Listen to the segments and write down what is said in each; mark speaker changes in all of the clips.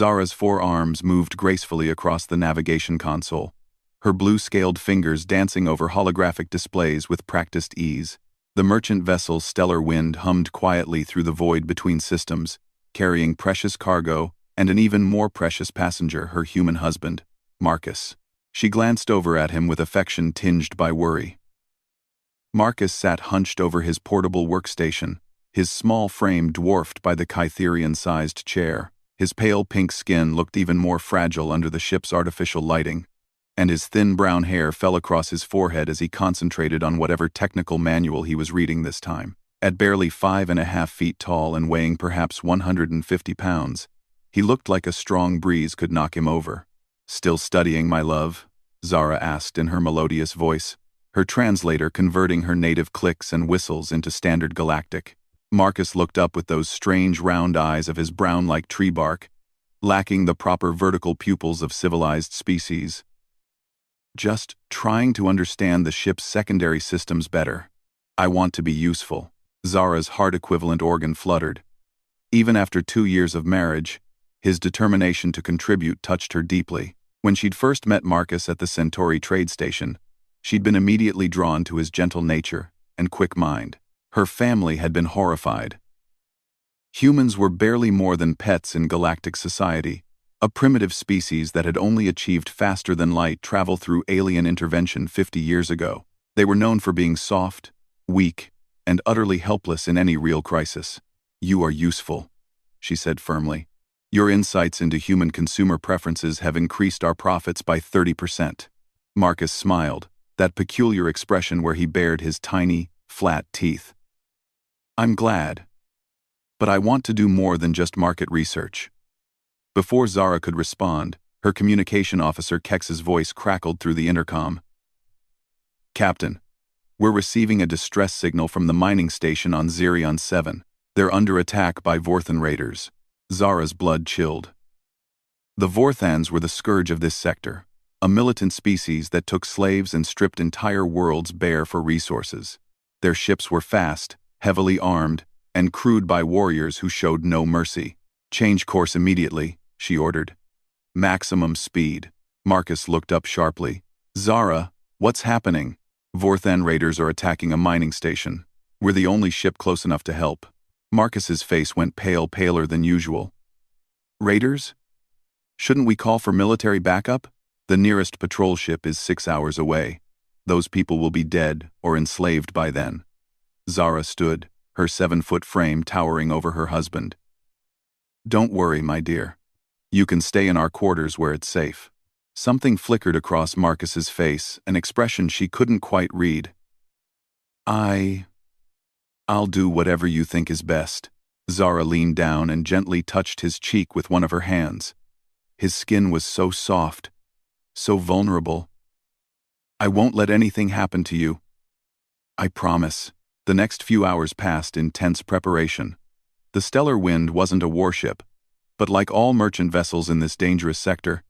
Speaker 1: Zara's forearms moved gracefully across the navigation console, her blue-scaled fingers dancing over holographic displays with practiced ease. The merchant vessel's stellar wind hummed quietly through the void between systems, carrying precious cargo and an even more precious passenger, her human husband, Marcus. She glanced over at him with affection tinged by worry. Marcus sat hunched over his portable workstation, his small frame dwarfed by the Kytherian-sized chair. His pale pink skin looked even more fragile under the ship's artificial lighting, and his thin brown hair fell across his forehead as he concentrated on whatever technical manual he was reading this time. At barely 5.5 feet tall and weighing perhaps 150 pounds, he looked like a strong breeze could knock him over. "Still studying, my love?" Zara asked in her melodious voice, her translator converting her native clicks and whistles into standard galactic. Marcus looked up with those strange round eyes of his brown like tree bark, lacking the proper vertical pupils of civilized species. "Just trying to understand the ship's secondary systems better. I want to be useful." Zara's heart-equivalent organ fluttered. Even after 2 years of marriage, his determination to contribute touched her deeply. When she'd first met Marcus at the Centauri trade station, she'd been immediately drawn to his gentle nature and quick mind. Her family had been horrified. Humans were barely more than pets in galactic society, a primitive species that had only achieved faster-than-light travel through alien intervention 50 years ago. They were known for being soft, weak, and utterly helpless in any real crisis. "You are useful," she said firmly. "Your insights into human consumer preferences have increased our profits by 30%. Marcus smiled, that peculiar expression where he bared his tiny, flat teeth. "I'm glad. But I want to do more than just market research." Before Zara could respond, her communication officer Kex's voice crackled through the intercom. "Captain, we're receiving a distress signal from the mining station on Zirion 7. They're under attack by Vorthan raiders." Zara's blood chilled. The Vorthans were the scourge of this sector, a militant species that took slaves and stripped entire worlds bare for resources. Their ships were fast, heavily armed, and crewed by warriors who showed no mercy. "Change course immediately," she ordered. "Maximum speed." Marcus looked up sharply. "Zara, what's happening?" "Vorthan raiders are attacking a mining station. We're the only ship close enough to help." Marcus's face went paler than usual. "Raiders? Shouldn't we call for military backup? The nearest patrol ship is 6 hours away. Those people will be dead or enslaved by then." Zara stood, her 7-foot frame towering over her husband. "Don't worry, my dear. You can stay in our quarters where it's safe." Something flickered across Marcus's face, an expression she couldn't quite read. I'll do whatever you think is best." Zara leaned down and gently touched his cheek with one of her hands. His skin was so soft, so vulnerable. "I won't let anything happen to you. I promise." The next few hours passed in tense preparation. The Stellar Wind wasn't a warship, but like all merchant vessels in this dangerous sector,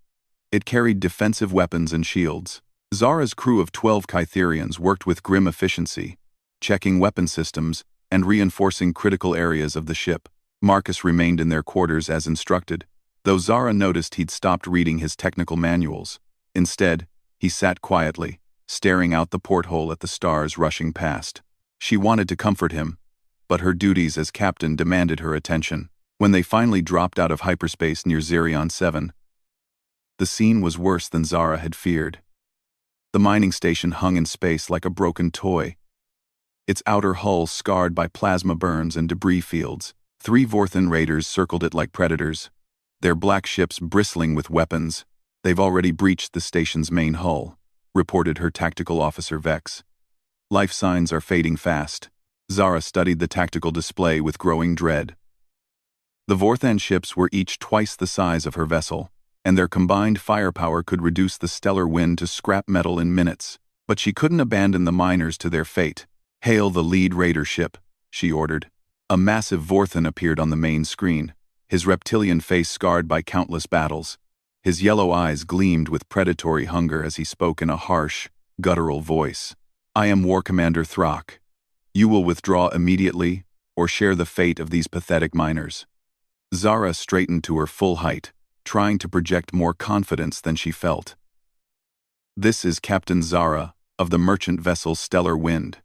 Speaker 1: it carried defensive weapons and shields. Zara's crew of 12 Kytherians worked with grim efficiency, checking weapon systems and reinforcing critical areas of the ship. Marcus remained in their quarters as instructed, though Zara noticed he'd stopped reading his technical manuals. Instead, he sat quietly, staring out the porthole at the stars rushing past. She wanted to comfort him, but her duties as captain demanded her attention. When they finally dropped out of hyperspace near Zirion 7, the scene was worse than Zara had feared. The mining station hung in space like a broken toy, its outer hull scarred by plasma burns and debris fields. 3 Vorthan raiders circled it like predators, their black ships bristling with weapons. "They've already breached the station's main hull," reported her tactical officer Vex. "Life signs are fading fast." Zara studied the tactical display with growing dread. The Vorthan ships were each twice the size of her vessel, and their combined firepower could reduce the Stellar Wind to scrap metal in minutes. But she couldn't abandon the miners to their fate. "Hail the lead raider ship," she ordered. A massive Vorthan appeared on the main screen, his reptilian face scarred by countless battles. His yellow eyes gleamed with predatory hunger as he spoke in a harsh, guttural voice. "I am War Commander Thrak. You will withdraw immediately or share the fate of these pathetic miners." Zara straightened to her full height, trying to project more confidence than she felt. "This is Captain Zara of the merchant vessel Stellar Wind.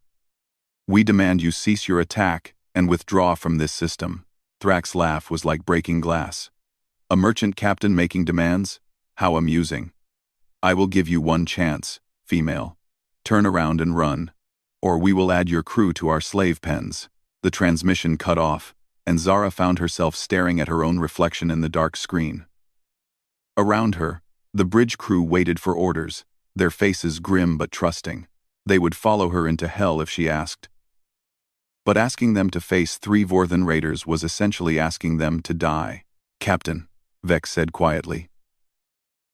Speaker 1: We demand you cease your attack and withdraw from this system." Thrax's laugh was like breaking glass. "A merchant captain making demands? How amusing. I will give you one chance, female. Turn around and run, or we will add your crew to our slave pens." The transmission cut off, and Zara found herself staring at her own reflection in the dark screen. Around her, the bridge crew waited for orders, their faces grim but trusting. They would follow her into hell if she asked. But asking them to face 3 Vorthan raiders was essentially asking them to die. "Captain," Vex said quietly,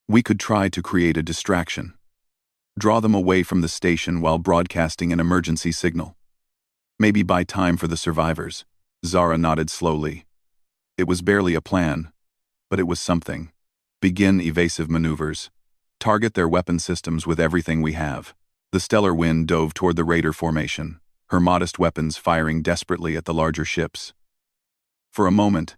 Speaker 1: "we could try to create a distraction. Draw them away from the station while broadcasting an emergency signal. Maybe buy time for the survivors." Zara nodded slowly. It was barely a plan, but it was something. "Begin evasive maneuvers. Target their weapon systems with everything we have." The Stellar Wind dove toward the raider formation, her modest weapons firing desperately at the larger ships. For a moment,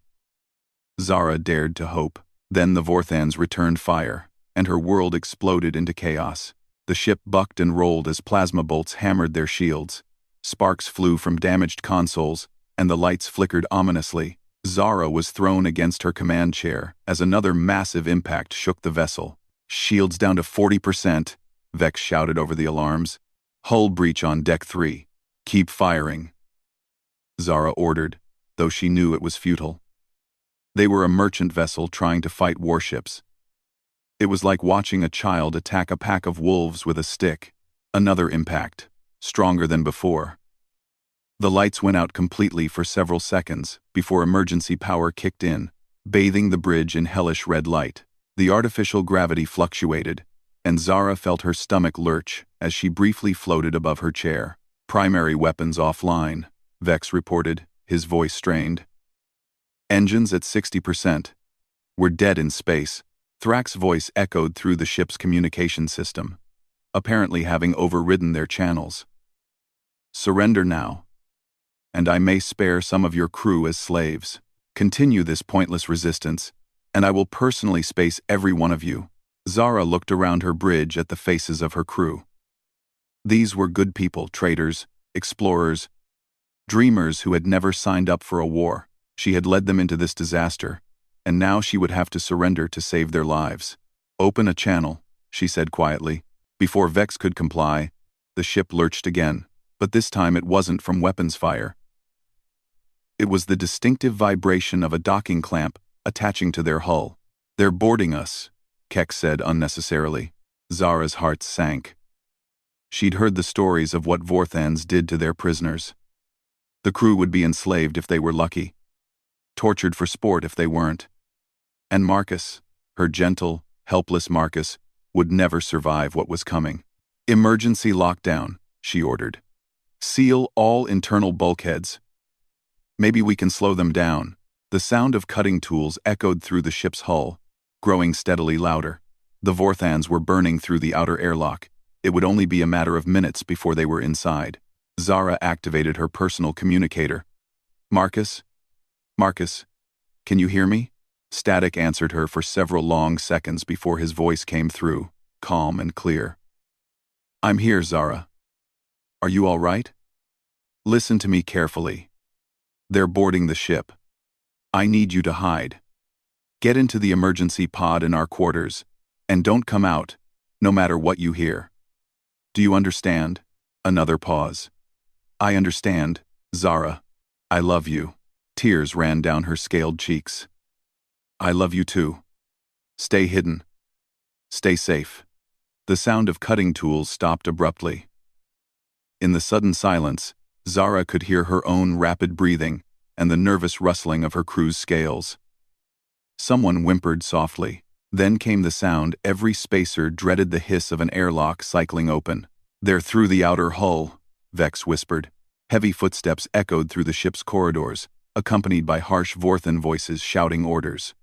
Speaker 1: Zara dared to hope. Then the Vorthans returned fire, and her world exploded into chaos. The ship bucked and rolled as plasma bolts hammered their shields. Sparks flew from damaged consoles, and the lights flickered ominously. Zara was thrown against her command chair as another massive impact shook the vessel. "Shields down to 40%, Vex shouted over the alarms. "Hull breach on Deck 3. Keep firing," Zara ordered, though she knew it was futile. They were a merchant vessel trying to fight warships. It was like watching a child attack a pack of wolves with a stick. Another impact, stronger than before. The lights went out completely for several seconds before emergency power kicked in, bathing the bridge in hellish red light. The artificial gravity fluctuated, and Zara felt her stomach lurch as she briefly floated above her chair. "Primary weapons offline," Vex reported, his voice strained. "Engines at 60%. We're dead in space." Thrax's voice echoed through the ship's communication system, apparently having overridden their channels. "Surrender now, and I may spare some of your crew as slaves. Continue this pointless resistance, and I will personally space every one of you." Zara looked around her bridge at the faces of her crew. These were good people, traders, explorers, dreamers who had never signed up for a war. She had led them into this disaster, and now she would have to surrender to save their lives. "Open a channel," she said quietly. Before Vex could comply, the ship lurched again, but this time it wasn't from weapons fire. It was the distinctive vibration of a docking clamp attaching to their hull. "They're boarding us," Keck said unnecessarily. Zara's heart sank. She'd heard the stories of what Vorthans did to their prisoners. The crew would be enslaved if they were lucky, tortured for sport if they weren't. And Marcus, her gentle, helpless Marcus, would never survive what was coming. "Emergency lockdown," she ordered. "Seal all internal bulkheads. Maybe we can slow them down." The sound of cutting tools echoed through the ship's hull, growing steadily louder. The Vorthans were burning through the outer airlock. It would only be a matter of minutes before they were inside. Zara activated her personal communicator. Marcus, can you hear me?" Static answered her for several long seconds before his voice came through, calm and clear. "I'm here, Zara. Are you all right? Listen to me carefully. They're boarding the ship. I need you to hide. Get into the emergency pod in our quarters, and don't come out, no matter what you hear. Do you understand?" Another pause. "I understand, Zara. I love you." Tears ran down her scaled cheeks. "I love you too. Stay hidden. Stay safe." The sound of cutting tools stopped abruptly. In the sudden silence, Zara could hear her own rapid breathing and the nervous rustling of her crew's scales. Someone whimpered softly. Then came the sound every spacer dreaded, the hiss of an airlock cycling open. "They're through the outer hull," Vex whispered. Heavy footsteps echoed through the ship's corridors, accompanied by harsh Vorthan voices shouting orders.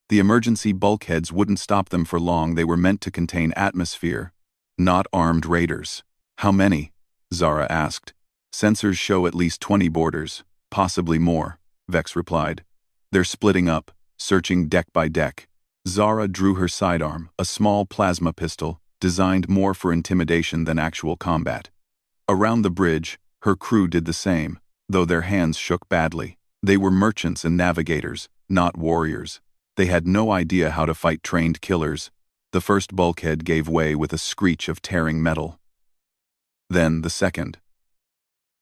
Speaker 1: The emergency bulkheads wouldn't stop them for long. They were meant to contain atmosphere, not armed raiders. "How many?" Zara asked. "Sensors show at least 20 boarders, possibly more," Vex replied. "They're splitting up, searching deck by deck. Zara drew her sidearm, a small plasma pistol, designed more for intimidation than actual combat. Around the bridge, her crew did the same, though their hands shook badly. They were merchants and navigators, not warriors. They had no idea how to fight trained killers. The first bulkhead gave way with a screech of tearing metal. Then the second.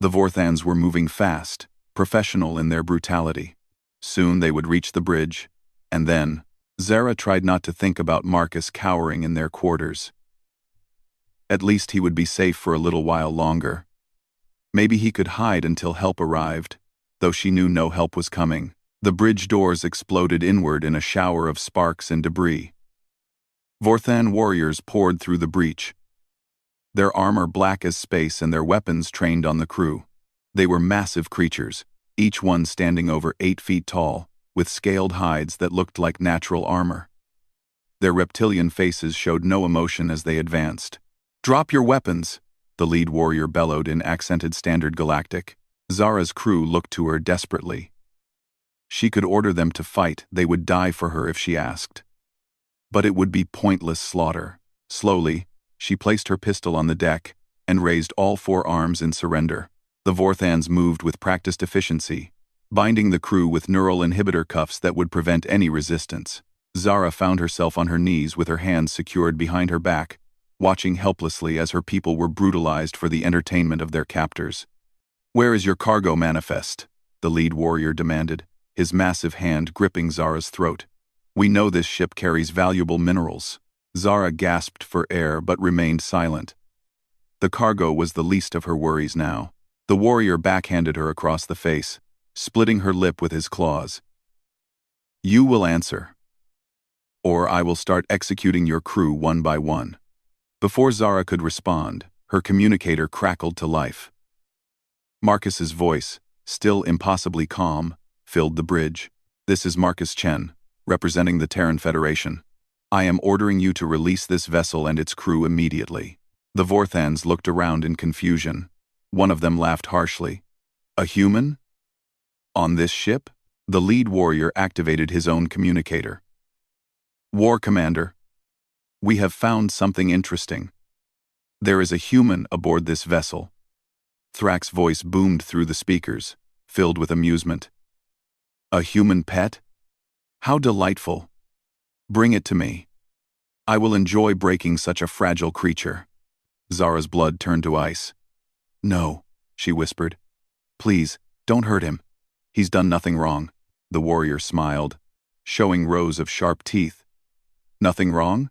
Speaker 1: The Vorthans were moving fast, professional in their brutality. Soon they would reach the bridge, and then, Zara tried not to think about Marcus cowering in their quarters. At least he would be safe for a little while longer. Maybe he could hide until help arrived, though she knew no help was coming. The bridge doors exploded inward in a shower of sparks and debris. Vorthan warriors poured through the breach, their armor black as space and their weapons trained on the crew. They were massive creatures, each one standing over 8 feet tall, with scaled hides that looked like natural armor. Their reptilian faces showed no emotion as they advanced. "Drop your weapons," the lead warrior bellowed in accented Standard Galactic. Zara's crew looked to her desperately. She could order them to fight, they would die for her if she asked. But it would be pointless slaughter. Slowly, she placed her pistol on the deck and raised all 4 arms in surrender. The Vorthans moved with practiced efficiency, binding the crew with neural inhibitor cuffs that would prevent any resistance. Zara found herself on her knees with her hands secured behind her back, watching helplessly as her people were brutalized for the entertainment of their captors. "Where is your cargo manifest?" the lead warrior demanded, his massive hand gripping Zara's throat. "We know this ship carries valuable minerals." Zara gasped for air but remained silent. The cargo was the least of her worries now. The warrior backhanded her across the face, splitting her lip with his claws. "You will answer, or I will start executing your crew one by one." Before Zara could respond, her communicator crackled to life. Marcus's voice, still impossibly calm, filled the bridge. "This is Marcus Chen, representing the Terran Federation. I am ordering you to release this vessel and its crew immediately." The Vorthans looked around in confusion. One of them laughed harshly. "A human? On this ship?" The lead warrior activated his own communicator. "War Commander, we have found something interesting. There is a human aboard this vessel." Thrak's voice boomed through the speakers, filled with amusement. "A human pet? How delightful. Bring it to me. I will enjoy breaking such a fragile creature." Zara's blood turned to ice. "No," she whispered. "Please, don't hurt him. He's done nothing wrong." The warrior smiled, showing rows of sharp teeth. "Nothing wrong?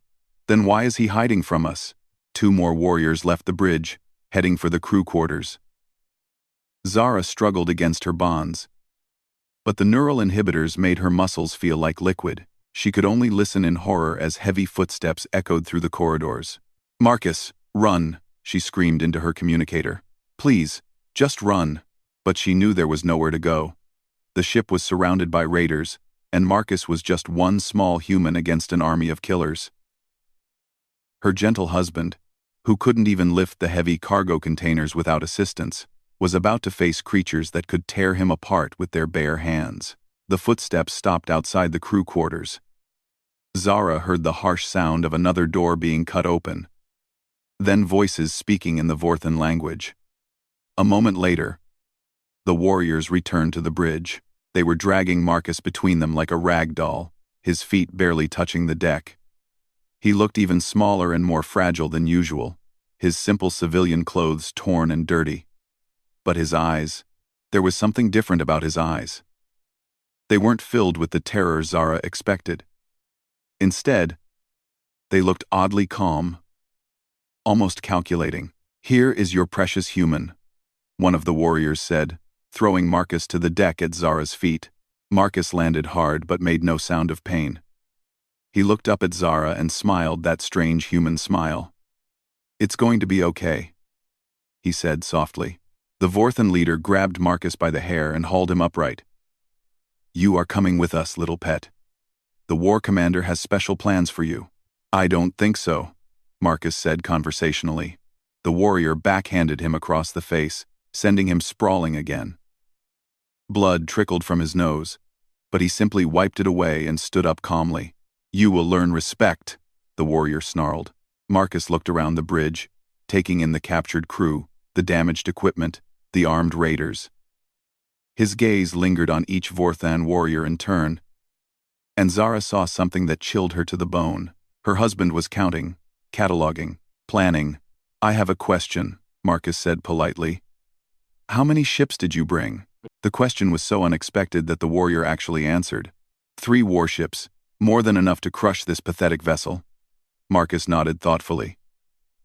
Speaker 1: Then why is he hiding from us?" 2 more warriors left the bridge, heading for the crew quarters. Zara struggled against her bonds, but the neural inhibitors made her muscles feel like liquid. She could only listen in horror as heavy footsteps echoed through the corridors. "Marcus, run," she screamed into her communicator. "Please, just run." But she knew there was nowhere to go. The ship was surrounded by raiders, and Marcus was just one small human against an army of killers. Her gentle husband, who couldn't even lift the heavy cargo containers without assistance, was about to face creatures that could tear him apart with their bare hands. The footsteps stopped outside the crew quarters. Zara heard the harsh sound of another door being cut open, then voices speaking in the Vorthan language. A moment later, the warriors returned to the bridge. They were dragging Marcus between them like a rag doll, his feet barely touching the deck. He looked even smaller and more fragile than usual, his simple civilian clothes torn and dirty. But his eyes, there was something different about his eyes. They weren't filled with the terror Zara expected. Instead, they looked oddly calm, almost calculating. "Here is your precious human," one of the warriors said, throwing Marcus to the deck at Zara's feet. Marcus landed hard but made no sound of pain. He looked up at Zara and smiled that strange human smile. "It's going to be okay," he said softly. The Vorthan leader grabbed Marcus by the hair and hauled him upright. "You are coming with us, little pet. The war commander has special plans for you." "I don't think so," Marcus said conversationally. The warrior backhanded him across the face, sending him sprawling again. Blood trickled from his nose, but he simply wiped it away and stood up calmly. "You will learn respect," the warrior snarled. Marcus looked around the bridge, taking in the captured crew, the damaged equipment, the armed raiders. His gaze lingered on each Vorthan warrior in turn, and Zara saw something that chilled her to the bone. Her husband was counting, cataloging, planning. "I have a question," Marcus said politely. "How many ships did you bring?" The question was so unexpected that the warrior actually answered. 3 warships, more than enough to crush this pathetic vessel." Marcus nodded thoughtfully.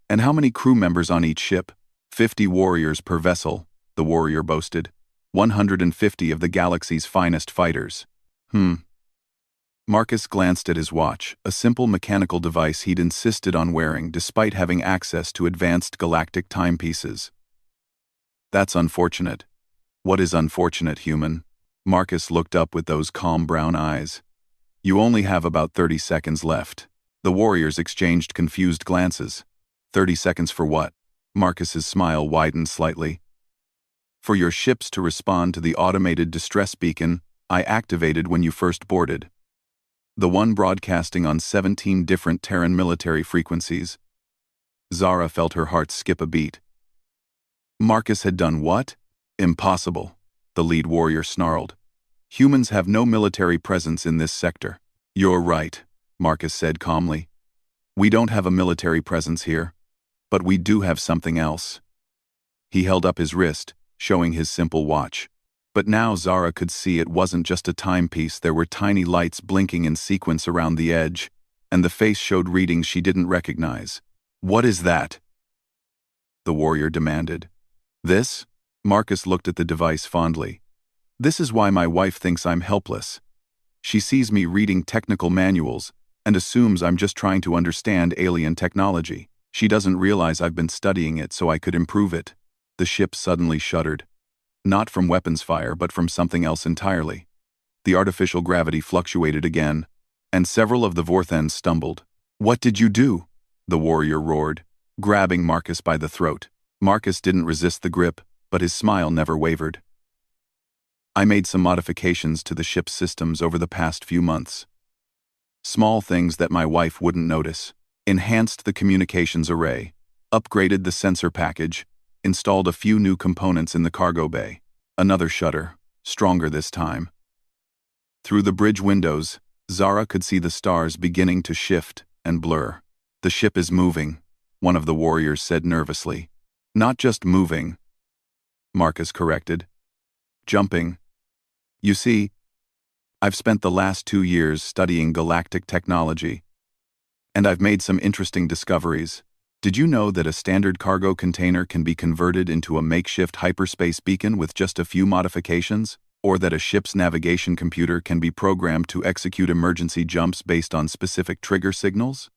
Speaker 1: "And how many crew members on each ship?" 50 warriors per vessel, the warrior boasted. 150 of the galaxy's finest fighters. Marcus glanced at his watch, a simple mechanical device he'd insisted on wearing despite having access to advanced galactic timepieces. "That's unfortunate." "What is unfortunate, human?" Marcus looked up with those calm brown eyes. "You only have about 30 seconds left." The warriors exchanged confused glances. 30 seconds for what? Marcus's smile widened slightly. "For your ships to respond to the automated distress beacon I activated when you first boarded. The one broadcasting on 17 different Terran military frequencies." Zara felt her heart skip a beat. Marcus had done what? "Impossible," the lead warrior snarled. "Humans have no military presence in this sector." "You're right," Marcus said calmly. "We don't have a military presence here, but we do have something else." He held up his wrist, showing his simple watch. But now Zara could see it wasn't just a timepiece. There were tiny lights blinking in sequence around the edge, and the face showed readings she didn't recognize. "What is that?" the warrior demanded. "This?" Marcus looked at the device fondly. "This is why my wife thinks I'm helpless. She sees me reading technical manuals and assumes I'm just trying to understand alien technology. She doesn't realize I've been studying it so I could improve it." The ship suddenly shuddered. Not from weapons fire, but from something else entirely. The artificial gravity fluctuated again, and several of the Vorthens stumbled. "What did you do?" the warrior roared, grabbing Marcus by the throat. Marcus didn't resist the grip, but his smile never wavered. "I made some modifications to the ship's systems over the past few months. Small things that my wife wouldn't notice. Enhanced the communications array, upgraded the sensor package, installed a few new components in the cargo bay." Another shudder, stronger this time. Through the bridge windows, Zara could see the stars beginning to shift and blur. "The ship is moving," one of the warriors said nervously. "Not just moving," Marcus corrected. "Jumping. You see, I've spent the last 2 years studying galactic technology, and I've made some interesting discoveries. Did you know that a standard cargo container can be converted into a makeshift hyperspace beacon with just a few modifications? Or that a ship's navigation computer can be programmed to execute emergency jumps based on specific trigger signals?"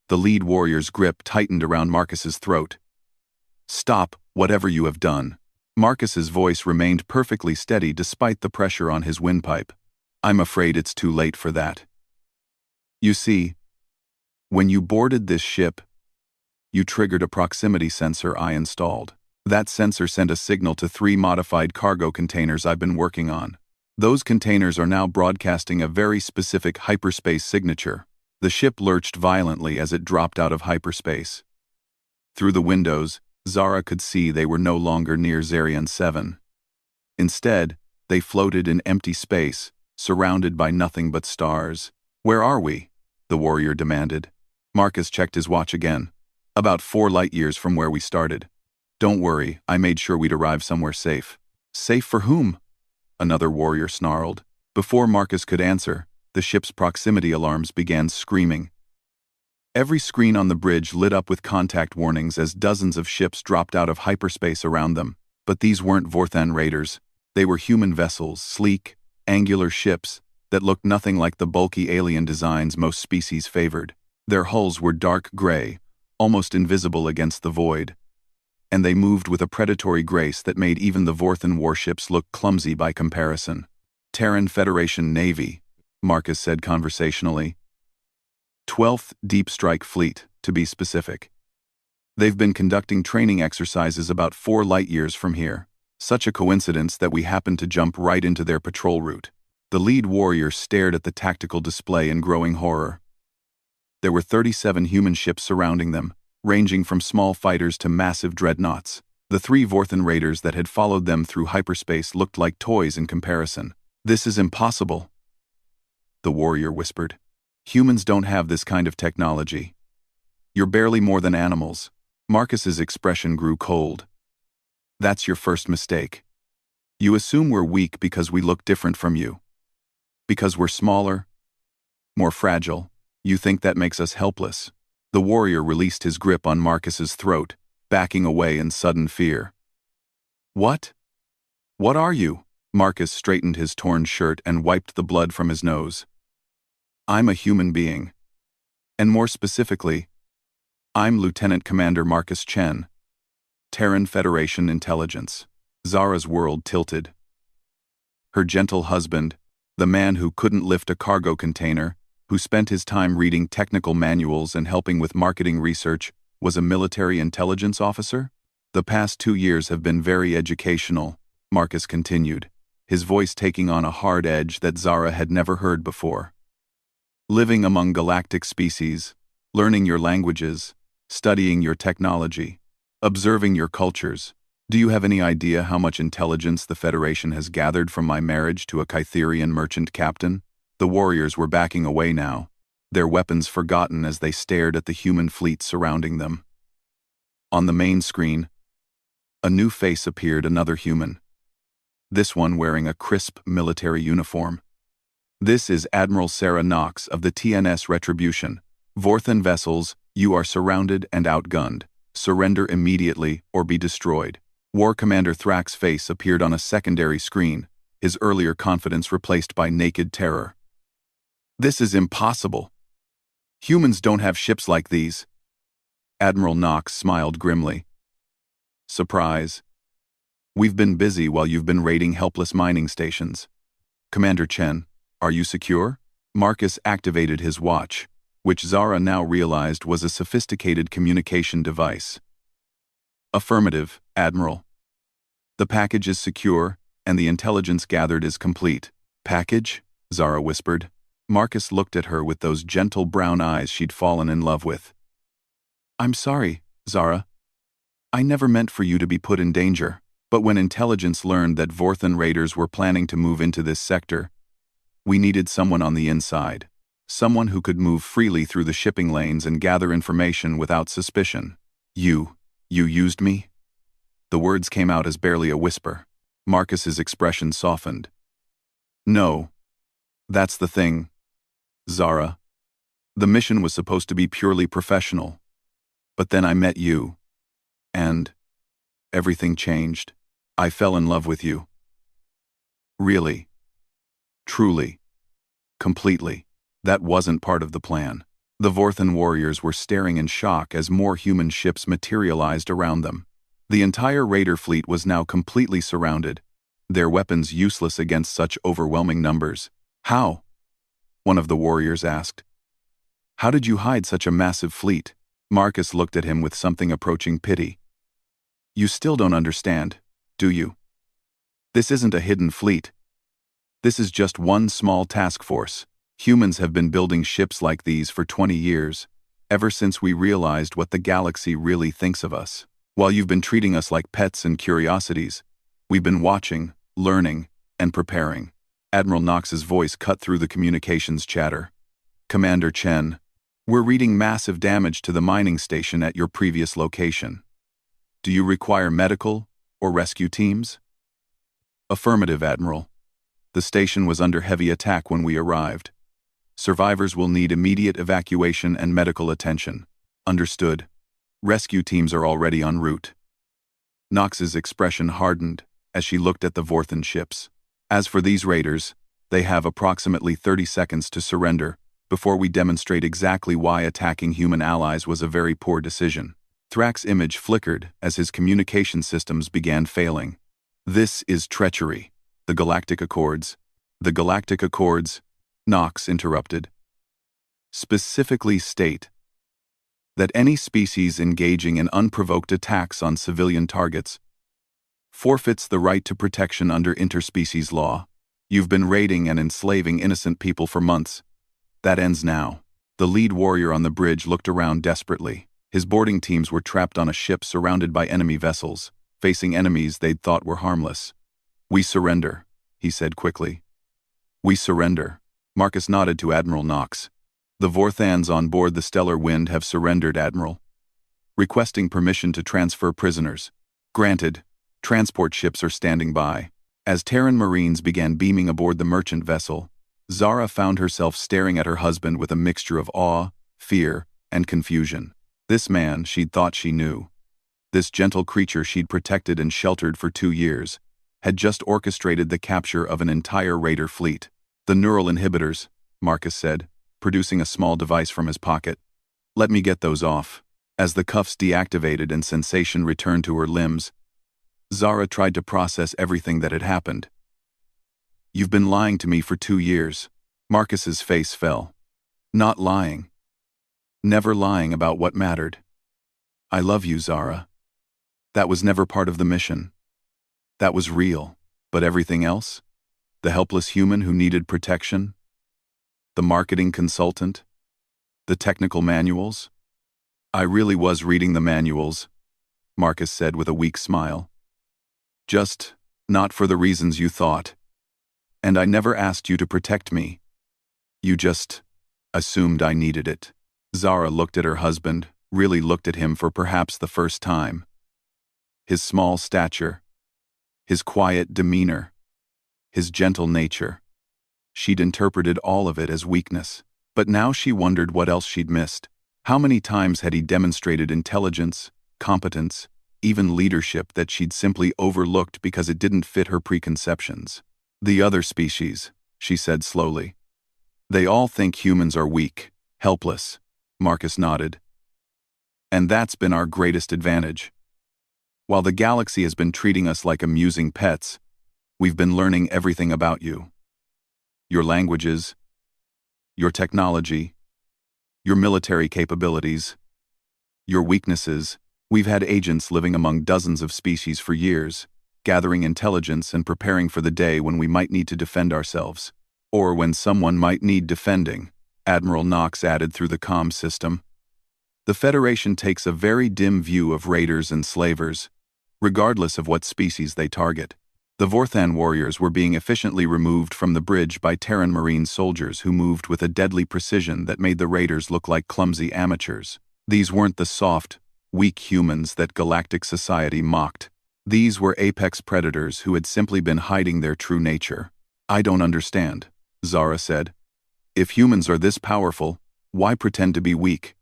Speaker 1: The lead warrior's grip tightened around Marcus's throat. "Stop, whatever you have done." Marcus's voice remained perfectly steady despite the pressure on his windpipe. "I'm afraid it's too late for that. You see, when you boarded this ship, you triggered a proximity sensor I installed. That sensor sent a signal to 3 modified cargo containers I've been working on. Those containers are now broadcasting a very specific hyperspace signature." The ship lurched violently as it dropped out of hyperspace. Through the windows, Zara could see they were no longer near Zarian 7. Instead, they floated in empty space, surrounded by nothing but stars. "Where are we?" the warrior demanded. Marcus checked his watch again. "About 4 light years from where we started. Don't worry, I made sure we'd arrive somewhere safe." "Safe for whom?" another warrior snarled. Before Marcus could answer, the ship's proximity alarms began screaming. Every screen on the bridge lit up with contact warnings as dozens of ships dropped out of hyperspace around them. But these weren't Vorthan raiders. They were human vessels, sleek, angular ships that looked nothing like the bulky alien designs most species favored. Their hulls were dark gray, almost invisible against the void, and they moved with a predatory grace that made even the Vorthan warships look clumsy by comparison. "Terran Federation Navy," Marcus said conversationally. 12th Deep Strike Fleet, to be specific. They've been conducting training exercises about 4 light years from here. Such a coincidence that we happened to jump right into their patrol route." The lead warrior stared at the tactical display in growing horror. There were 37 human ships surrounding them, ranging from small fighters to massive dreadnoughts. The 3 Vorthan raiders that had followed them through hyperspace looked like toys in comparison. "This is impossible," the warrior whispered. "Humans don't have this kind of technology. You're barely more than animals." Marcus's expression grew cold. "That's your first mistake. You assume we're weak because we look different from you. Because we're smaller, more fragile. You think that makes us helpless." The warrior released his grip on Marcus's throat, backing away in sudden fear. "What? What are you?" Marcus straightened his torn shirt and wiped the blood from his nose. "I'm a human being. And more specifically, I'm Lieutenant Commander Marcus Chen, Terran Federation Intelligence." Zara's world tilted. Her gentle husband, the man who couldn't lift a cargo container, who spent his time reading technical manuals and helping with marketing research, was a military intelligence officer? "The past 2 years have been very educational," Marcus continued, his voice taking on a hard edge that Zara had never heard before. "Living among galactic species, learning your languages, studying your technology, observing your cultures. Do you have any idea how much intelligence the Federation has gathered from my marriage to a Kytherian merchant captain?" The warriors were backing away now, their weapons forgotten as they stared at the human fleet surrounding them. On the main screen, a new face appeared, another human. This one wearing a crisp military uniform. "This is Admiral Sarah Knox of the TNS Retribution. Vorthan vessels, you are surrounded and outgunned. Surrender immediately or be destroyed." War Commander Thrax's face appeared on a secondary screen, his earlier confidence replaced by naked terror. "This is impossible. Humans don't have ships like these." Admiral Knox smiled grimly. "Surprise. We've been busy while you've been raiding Helpless mining stations. Commander Chen, are you secure?" Marcus activated his watch, which Zara now realized was a sophisticated communication device. "Affirmative, Admiral. The package is secure, and the intelligence gathered is complete." "Package?" Zara whispered. Marcus looked at her with those gentle brown eyes she'd fallen in love with. "I'm sorry, Zara. I never meant for you to be put in danger. But when intelligence learned that Vorthan raiders were planning to move into this sector, we needed someone on the inside. Someone who could move freely through the shipping lanes and gather information without suspicion. You used me?" The words came out as barely a whisper. Marcus's expression softened. "No. That's the thing, Zara. The mission was supposed to be purely professional. But then I met you. And everything changed. I fell in love with you. Really. Truly. Completely. That wasn't part of the plan." The Vorthan warriors were staring in shock as more human ships materialized around them. The entire raider fleet was now completely surrounded, their weapons useless against such overwhelming numbers. "How?" one of the warriors asked. "How did you hide such a massive fleet?" Marcus looked at him with something approaching pity. "You still don't understand, do you? This isn't a hidden fleet. This is just one small task force. Humans have been building ships like these for 20 years, ever since we realized what the galaxy really thinks of us. While you've been treating us like pets and curiosities, we've been watching, learning, and preparing." Admiral Knox's voice cut through the communications chatter. "Commander Chen, we're reading massive damage to the mining station at your previous location. Do you require medical or rescue teams?" "Affirmative, Admiral. The station was under heavy attack when we arrived. Survivors will need immediate evacuation and medical attention." "Understood. Rescue teams are already en route." Knox's expression hardened as she looked at the Vorthan ships. "As for these raiders, they have approximately 30 seconds to surrender before we demonstrate exactly why attacking human allies was a very poor decision." Thrax's image flickered as his communication systems began failing. "This is treachery. The Galactic Accords." "The Galactic Accords," Knox interrupted, "specifically state that any species engaging in unprovoked attacks on civilian targets forfeits the right to protection under interspecies law." You've been raiding and enslaving innocent people for months. That ends now." The lead warrior on the bridge looked around desperately. His boarding teams were trapped on a ship surrounded by enemy vessels, facing enemies they'd thought were harmless. "We surrender," he said quickly. "We surrender." Marcus nodded to Admiral Knox. "The Vorthans on board the Stellar Wind have surrendered, Admiral. Requesting permission to transfer prisoners. Granted. Transport ships are standing by." As Terran Marines began beaming aboard the merchant vessel, Zara found herself staring at her husband with a mixture of awe, fear, and confusion. This man she'd thought she knew, this gentle creature she'd protected and sheltered for 2 years, had just orchestrated the capture of an entire raider fleet. "The neural inhibitors," Marcus said, producing a small device from his pocket. "Let me get those off." As the cuffs deactivated and sensation returned to her limbs, Zara tried to process everything that had happened. "You've been lying to me for 2 years." Marcus's face fell. "Not lying. Never lying about what mattered. I love you, Zara. That was never part of the mission. That was real. But everything else? The helpless human who needed protection? The marketing consultant? The technical manuals?" "I really was reading the manuals," Marcus said with a weak smile. "Just not for the reasons you thought. And I never asked you to protect me. You just assumed I needed it." Zara looked at her husband, really looked at him for perhaps the first time. His small stature, his quiet demeanor, his gentle nature. She'd interpreted all of it as weakness. But now she wondered what else she'd missed. How many times had he demonstrated intelligence, competence, even leadership that she'd simply overlooked because it didn't fit her preconceptions? "The other species," she said slowly. "They all think humans are weak, helpless." Marcus nodded. "And that's been our greatest advantage. While the galaxy has been treating us like amusing pets, we've been learning everything about you. Your languages, your technology, your military capabilities, your weaknesses. We've had agents living among dozens of species for years, gathering intelligence and preparing for the day when we might need to defend ourselves. Or when someone might need defending," Admiral Knox added through the comm system. "The Federation takes a very dim view of raiders and slavers, regardless of what species they target." The Vorthan warriors were being efficiently removed from the bridge by Terran Marine soldiers who moved with a deadly precision that made the raiders look like clumsy amateurs. These weren't the soft, weak humans that galactic society mocked. These were apex predators who had simply been hiding their true nature. "I don't understand," Zara said. "If humans are this powerful, why pretend to be weak?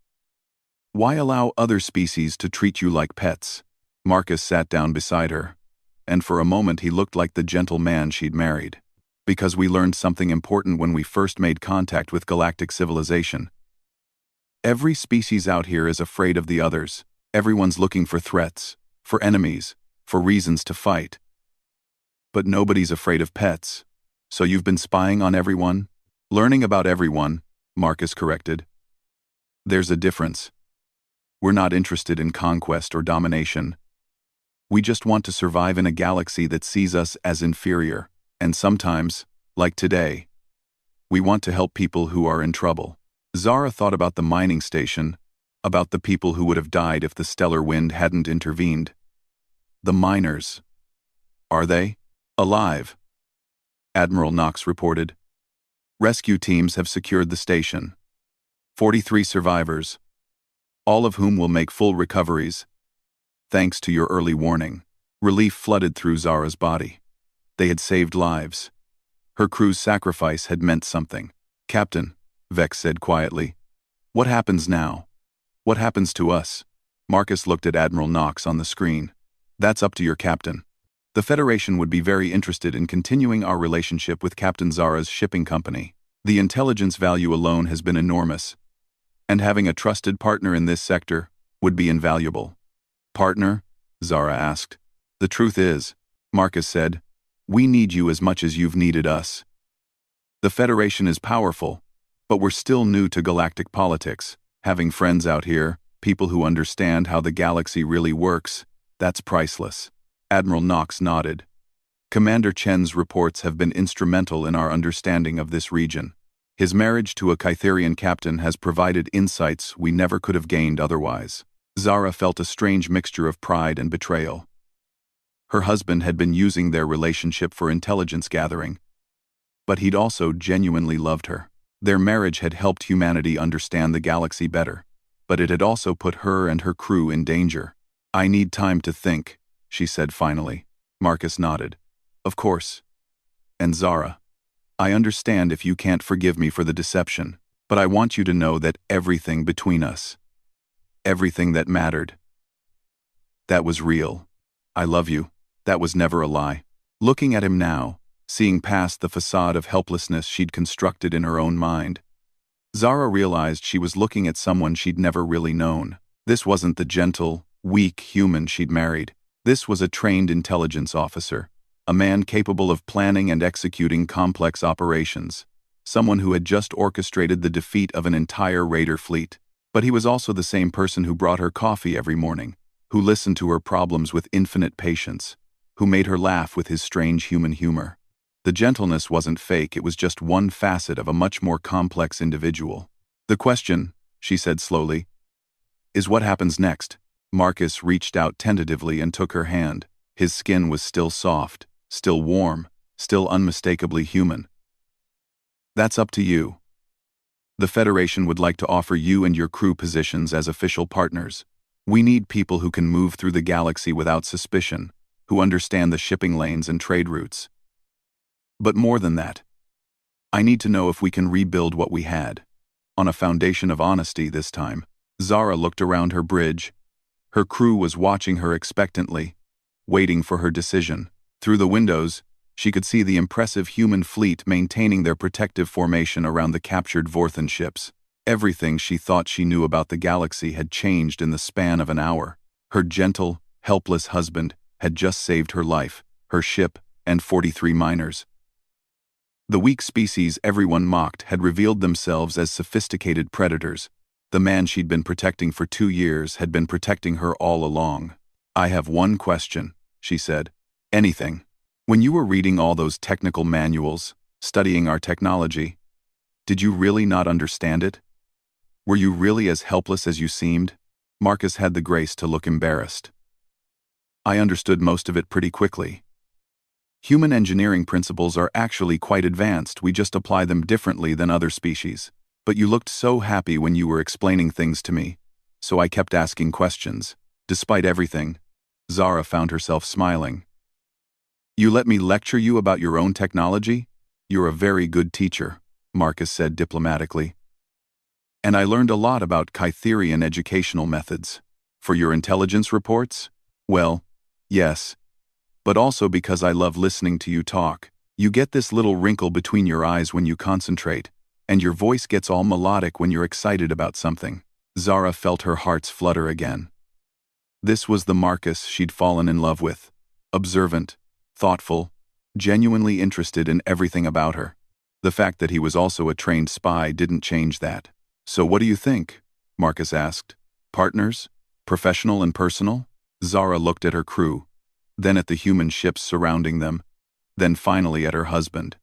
Speaker 1: Why allow other species to treat you like pets?" Marcus sat down beside her, and for a moment he looked like the gentle man she'd married. "Because we learned something important when we first made contact with galactic civilization. Every species out here is afraid of the others. Everyone's looking for threats, for enemies, for reasons to fight. But nobody's afraid of pets. So you've been spying on everyone?" "Learning about everyone," Marcus corrected. "There's a difference. We're not interested in conquest or domination. We just want to survive in a galaxy that sees us as inferior, and sometimes, like today, we want to help people who are in trouble." Zara thought about the mining station, about the people who would have died if the stellar wind hadn't intervened. "The miners. Are they alive?" Admiral Knox reported. "Rescue teams have secured the station. 43 survivors, all of whom will make full recoveries. Thanks to your early warning." Relief flooded through Zara's body. They had saved lives. Her crew's sacrifice had meant something. "Captain," Vex said quietly, "what happens now? What happens to us?" Marcus looked at Admiral Knox on the screen. "That's up to your captain. The Federation would be very interested in continuing our relationship with Captain Zara's shipping company. The intelligence value alone has been enormous, and having a trusted partner in this sector would be invaluable." "Partner?" Zara asked. "The truth is," Marcus said, "we need you as much as you've needed us. The Federation is powerful, but we're still new to galactic politics. Having friends out here, people who understand how the galaxy really works, that's priceless." Admiral Knox nodded. Commander Chen's reports have been instrumental in our understanding of this region. His marriage to a Kytherian captain has provided insights we never could have gained otherwise. Zara felt a strange mixture of pride and betrayal. Her husband had been using their relationship for intelligence gathering, but he'd also genuinely loved her. Their marriage had helped humanity understand the galaxy better, but it had also put her and her crew in danger. "I need time to think," she said finally. Marcus nodded. "Of course. And Zara, I understand if you can't forgive me for the deception, but I want you to know that everything between us, everything that mattered, that was real. I love you. That was never a lie." Looking at him now, seeing past the facade of helplessness she'd constructed in her own mind, Zara realized she was looking at someone she'd never really known. This wasn't the gentle, weak human she'd married. This was a trained intelligence officer, a man capable of planning and executing complex operations, someone who had just orchestrated the defeat of an entire raider fleet. But he was also the same person who brought her coffee every morning, who listened to her problems with infinite patience, who made her laugh with his strange human humor. The gentleness wasn't fake, it was just one facet of a much more complex individual. "The question," she said slowly, "is what happens next?" Marcus reached out tentatively and took her hand. His skin was still soft, still warm, still unmistakably human. "That's up to you. The Federation would like to offer you and your crew positions as official partners. We need people who can move through the galaxy without suspicion, who understand the shipping lanes and trade routes. But more than that, I need to know if we can rebuild what we had, on a foundation of honesty this time." Zara looked around her bridge. Her crew was watching her expectantly, waiting for her decision. Through the windows, she could see the impressive human fleet maintaining their protective formation around the captured Vorthan ships. Everything she thought she knew about the galaxy had changed in the span of an hour. Her gentle, helpless husband had just saved her life, her ship, and 43 miners. The weak species everyone mocked had revealed themselves as sophisticated predators. The man she'd been protecting for 2 years had been protecting her all along. "I have one question," she said. "Anything. When you were reading all those technical manuals, studying our technology, did you really not understand it? Were you really as helpless as you seemed?" Marcus had the grace to look embarrassed. "I understood most of it pretty quickly. Human engineering principles are actually quite advanced, we just apply them differently than other species. But you looked so happy when you were explaining things to me, so I kept asking questions. Despite everything," Zara found herself smiling. "You let me lecture you about your own technology? You're a very good teacher," Marcus said diplomatically. "And I learned a lot about Kytherian educational methods. For your intelligence reports? Well, yes. But also because I love listening to you talk. You get this little wrinkle between your eyes when you concentrate, and your voice gets all melodic when you're excited about something." Zara felt her heart's flutter again. This was the Marcus she'd fallen in love with. Observant, thoughtful, genuinely interested in everything about her. The fact that he was also a trained spy didn't change that. "So what do you think?" Marcus asked. "Partners? Professional and personal?" Zara looked at her crew, then at the human ships surrounding them, then finally at her husband.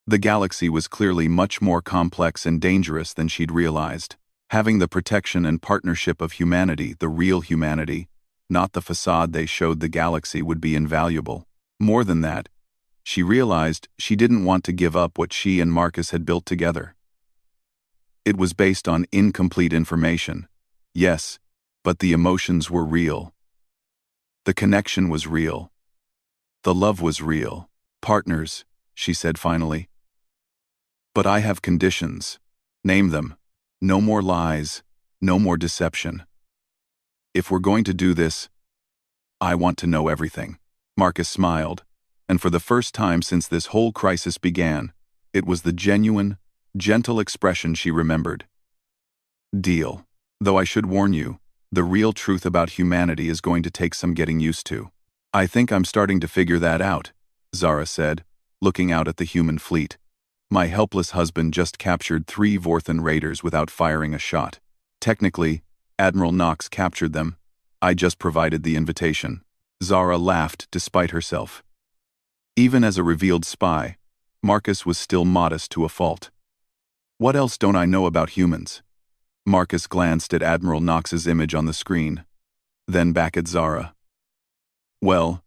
Speaker 1: The galaxy was clearly much more complex and dangerous than she'd realized. Having the protection and partnership of humanity, the real humanity, not the facade they showed the galaxy, would be invaluable. More than that, she realized she didn't want to give up what she and Marcus had built together. It was based on incomplete information, yes, but the emotions were real. The connection was real. The love was real. "Partners," she said finally. "But I have conditions. Name them. No more lies, no more deception. If we're going to do this, I want to know everything." Marcus smiled, and for the first time since this whole crisis began, it was the genuine, gentle expression she remembered. "Deal. Though I should warn you, the real truth about humanity is going to take some getting used to." "I think I'm starting to figure that out," Zara said, looking out at the human fleet. "My helpless husband just captured 3 Vorthan raiders without firing a shot. Technically, Admiral Knox captured them. I just provided the invitation." Zara laughed despite herself. Even as a revealed spy, Marcus was still modest to a fault. What else don't I know about humans? Marcus glanced at Admiral Knox's image on the screen, then back at Zara. Well,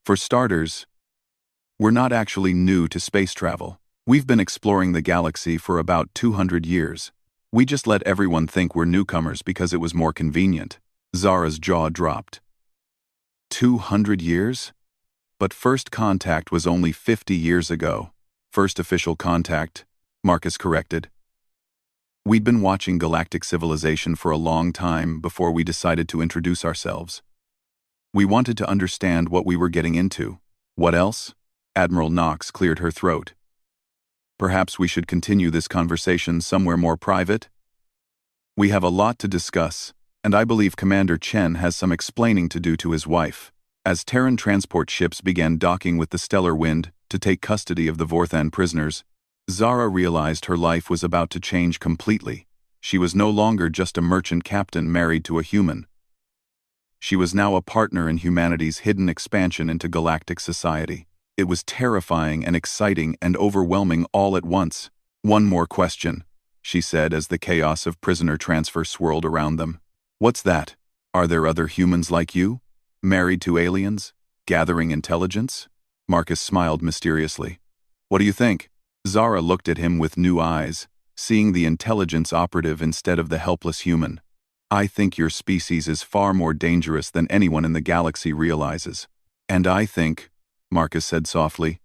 Speaker 1: for starters, we're not actually new to space travel. We've been exploring the galaxy for about 200 years. We just let everyone think we're newcomers because it was more convenient. Zara's jaw dropped. 200 years? But first contact was only 50 years ago. First official contact, Marcus corrected. We'd been watching galactic civilization for a long time before we decided to introduce ourselves. We wanted to understand what we were getting into. What else? Admiral Knox cleared her throat. Perhaps we should continue this conversation somewhere more private? We have a lot to discuss, and I believe Commander Chen has some explaining to do to his wife. As Terran transport ships began docking with the Stellar Wind to take custody of the Vorthan prisoners, Zara realized her life was about to change completely. She was no longer just a merchant captain married to a human. She was now a partner in humanity's hidden expansion into galactic society. It was terrifying and exciting and overwhelming all at once. One more question, she said as the chaos of prisoner transfer swirled around them. What's that? Are there other humans like you? Married to aliens? Gathering intelligence? Marcus smiled mysteriously. What do you think? Zara looked at him with new eyes, seeing the intelligence operative instead of the helpless human. I think your species is far more dangerous than anyone in the galaxy realizes. And I think, Marcus said softly,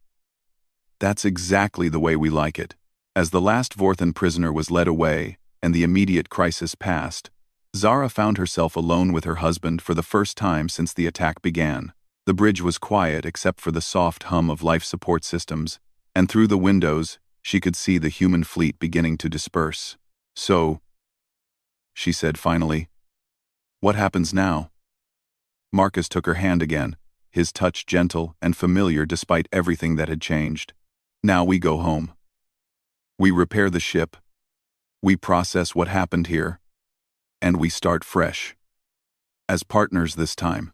Speaker 1: that's exactly the way we like it. As the last Vorthan prisoner was led away and the immediate crisis passed, Zara found herself alone with her husband for the first time since the attack began. The bridge was quiet except for the soft hum of life support systems, and through the windows, she could see the human fleet beginning to disperse. So, she said finally, what happens now? Marcus took her hand again, his touch gentle and familiar despite everything that had changed. Now we go home. We repair the ship. We process what happened here. And we start fresh. As partners this time.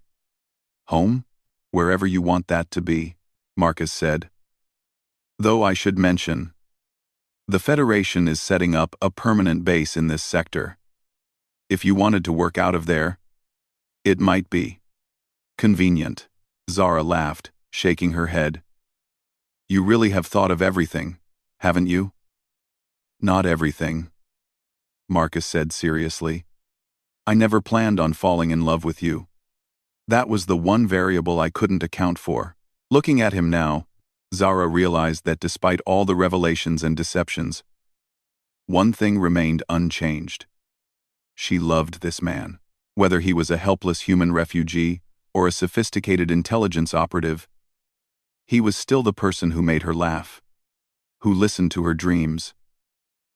Speaker 1: Home? Wherever you want that to be, Marcus said. Though I should mention, the Federation is setting up a permanent base in this sector. If you wanted to work out of there, it might be convenient. Zara laughed, shaking her head. You really have thought of everything, haven't you? Not everything, Marcus said seriously. I never planned on falling in love with you. That was the one variable I couldn't account for. Looking at him now, Zara realized that despite all the revelations and deceptions, one thing remained unchanged. She loved this man. Whether he was a helpless human refugee or a sophisticated intelligence operative, he was still the person who made her laugh, who listened to her dreams,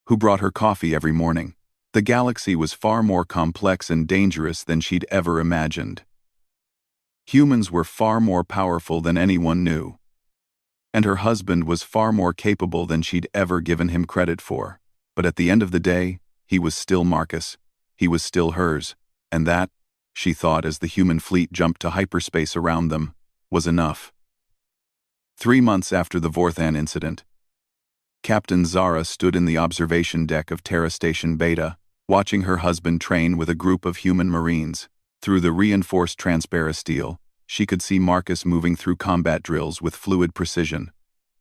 Speaker 1: who brought her coffee every morning. The galaxy was far more complex and dangerous than she'd ever imagined. Humans were far more powerful than anyone knew. And her husband was far more capable than she'd ever given him credit for. But at the end of the day, he was still Marcus. He was still hers. And that, she thought as the human fleet jumped to hyperspace around them, was enough. 3 months after the Vorthan incident, Captain Zara stood in the observation deck of Terra Station Beta, watching her husband train with a group of human marines. Through the reinforced transparasteel, she could see Marcus moving through combat drills with fluid precision.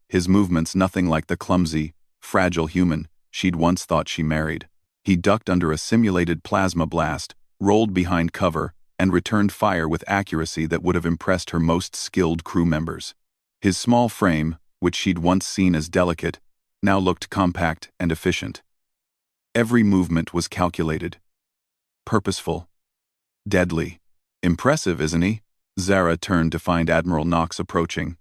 Speaker 1: His movements nothing like the clumsy, fragile human she'd once thought she married. He ducked under a simulated plasma blast, rolled behind cover, and returned fire with accuracy that would have impressed her most skilled crew members. His small frame, which she'd once seen as delicate, now looked compact and efficient. Every movement was calculated, purposeful, deadly. Impressive, isn't he? Zara turned to find Admiral Knox approaching.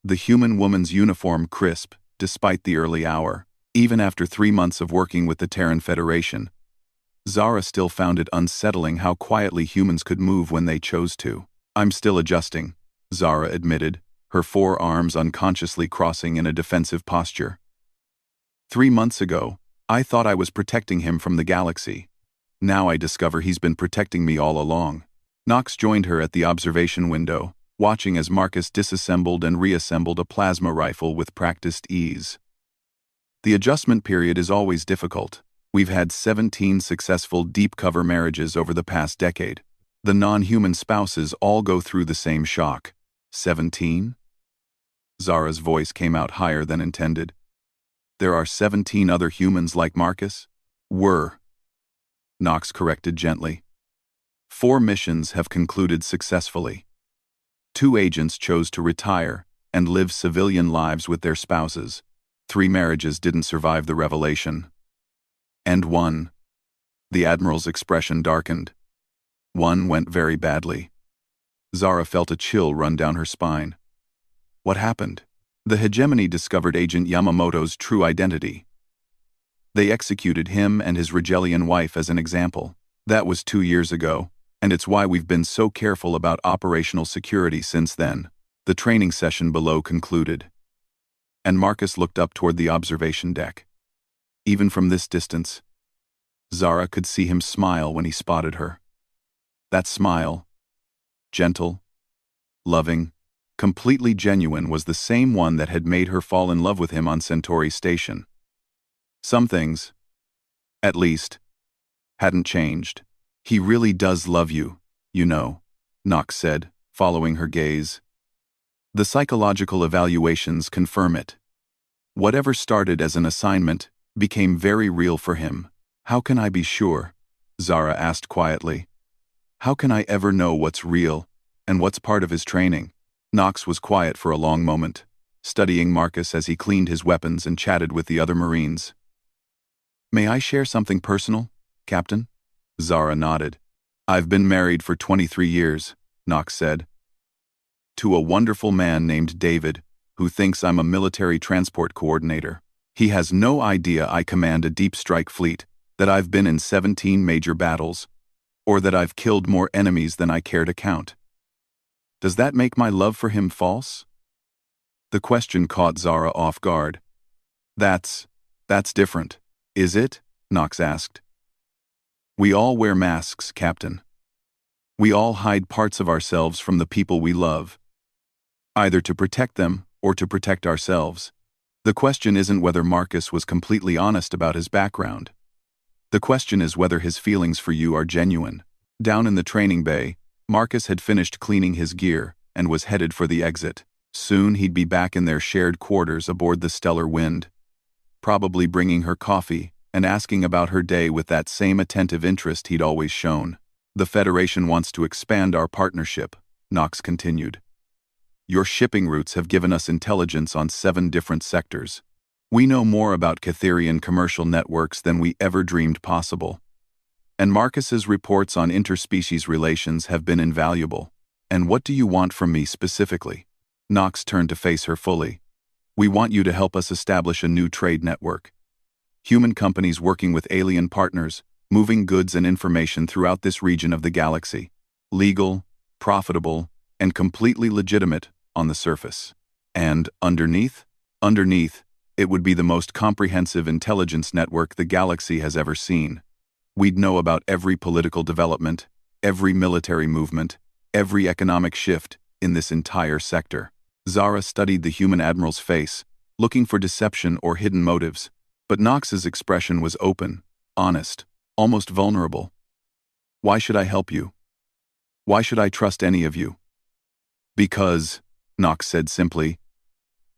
Speaker 1: The human woman's uniform crisp, despite the early hour. Even after 3 months of working with the Terran Federation, Zara still found it unsettling how quietly humans could move when they chose to. I'm still adjusting, Zara admitted, her forearms unconsciously crossing in a defensive posture. 3 months ago, I thought I was protecting him from the galaxy. Now I discover he's been protecting me all along. Knox joined her at the observation window, watching as Marcus disassembled and reassembled a plasma rifle with practiced ease. The adjustment period is always difficult. We've had 17 successful deep-cover marriages over the past decade. The non-human spouses all go through the same shock. 17? Zara's voice came out higher than intended. There are 17 other humans like Marcus? Were. Knox corrected gently. 4 missions have concluded successfully. 2 agents chose to retire and live civilian lives with their spouses. 3 marriages didn't survive the revelation. And 1. The Admiral's expression darkened. 1 went very badly. Zara felt a chill run down her spine. What happened? The hegemony discovered Agent Yamamoto's true identity. They executed him and his Rigelian wife as an example. That was 2 years ago, and it's why we've been so careful about operational security since then. The training session below concluded. And Marcus looked up toward the observation deck. Even from this distance, Zara could see him smile when he spotted her. That smile, gentle, loving, completely genuine, was the same one that had made her fall in love with him on Centauri Station. Some things, at least, hadn't changed. He really does love you, you know, Knox said, following her gaze. The psychological evaluations confirm it. Whatever started as an assignment became very real for him. How can I be sure? Zara asked quietly. How can I ever know what's real and what's part of his training? Knox was quiet for a long moment, studying Marcus as he cleaned his weapons and chatted with the other Marines. May I share something personal, Captain? Zara nodded. I've been married for 23 years, Knox said. To a wonderful man named David, who thinks I'm a military transport coordinator. He has no idea I command a deep strike fleet, that I've been in 17 major battles, or that I've killed more enemies than I care to count. Does that make my love for him false? The question caught Zara off guard. That's different, is it? Knox asked. We all wear masks, Captain. We all hide parts of ourselves from the people we love, either to protect them or to protect ourselves. The question isn't whether Marcus was completely honest about his background. The question is whether his feelings for you are genuine. Down in the training bay, Marcus had finished cleaning his gear and was headed for the exit. Soon he'd be back in their shared quarters aboard the Stellar Wind, probably bringing her coffee and asking about her day with that same attentive interest he'd always shown. The Federation wants to expand our partnership, Knox continued. Your shipping routes have given us intelligence on 7 different sectors. We know more about Catherian commercial networks than we ever dreamed possible. And Marcus's reports on interspecies relations have been invaluable. And what do you want from me specifically? Knox turned to face her fully. We want you to help us establish a new trade network. Human companies working with alien partners, moving goods and information throughout this region of the galaxy. Legal, profitable, and completely legitimate on the surface. And underneath? Underneath, it would be the most comprehensive intelligence network the galaxy has ever seen. We'd know about every political development, every military movement, every economic shift in this entire sector. Zara studied the human admiral's face, looking for deception or hidden motives, but Knox's expression was open, honest, almost vulnerable. Why should I help you? Why should I trust any of you? Because, Knox said simply,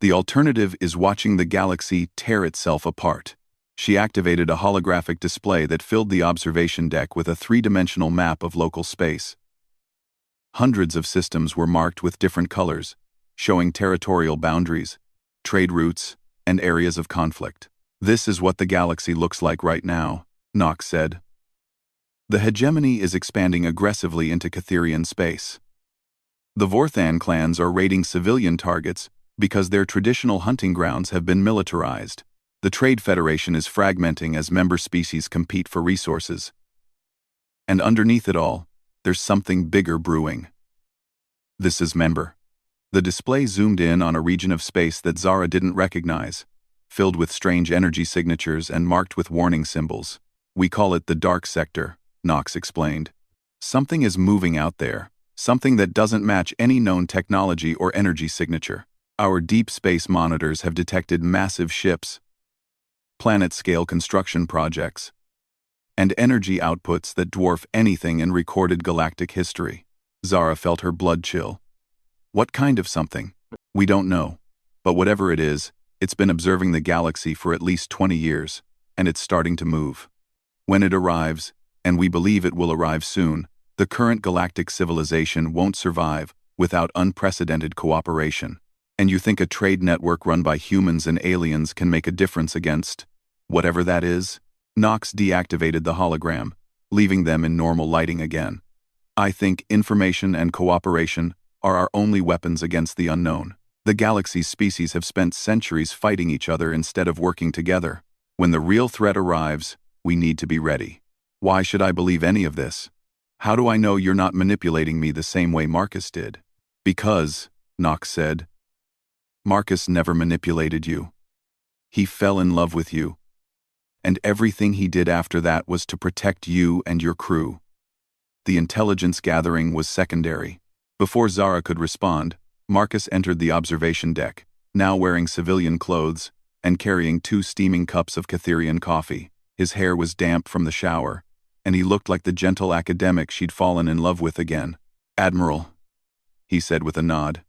Speaker 1: the alternative is watching the galaxy tear itself apart. She activated a holographic display that filled the observation deck with a 3-dimensional map of local space. Hundreds of systems were marked with different colors, showing territorial boundaries, trade routes, and areas of conflict. This is what the galaxy looks like right now, Knox said. The hegemony is expanding aggressively into Catherian space. The Vorthan clans are raiding civilian targets because their traditional hunting grounds have been militarized. The Trade Federation is fragmenting as member species compete for resources. And underneath it all, there's something bigger brewing. This is member. The display zoomed in on a region of space that Zara didn't recognize, filled with strange energy signatures and marked with warning symbols. We call it the Dark Sector, Knox explained. Something is moving out there, Something that doesn't match any known technology or energy signature. Our deep space monitors have detected massive ships, planet-scale construction projects, and energy outputs that dwarf anything in recorded galactic history. Zara felt her blood chill. What kind of something? We don't know. But whatever it is, it's been observing the galaxy for at least 20 years, and it's starting to move. When it arrives, and we believe it will arrive soon, the current galactic civilization won't survive without unprecedented cooperation. And you think a trade network run by humans and aliens can make a difference against whatever that is? Knox deactivated the hologram, leaving them in normal lighting again. I think information and cooperation are our only weapons against the unknown. The galaxy's species have spent centuries fighting each other instead of working together. When the real threat arrives, we need to be ready. Why should I believe any of this? How do I know you're not manipulating me the same way Marcus did? Because, Knox said, Marcus never manipulated you. He fell in love with you. And everything he did after that was to protect you and your crew. The intelligence gathering was secondary. Before Zara could respond, Marcus entered the observation deck, now wearing civilian clothes and carrying 2 steaming cups of Catherian coffee. His hair was damp from the shower, and he looked like the gentle academic she'd fallen in love with again. "Admiral," he said with a nod,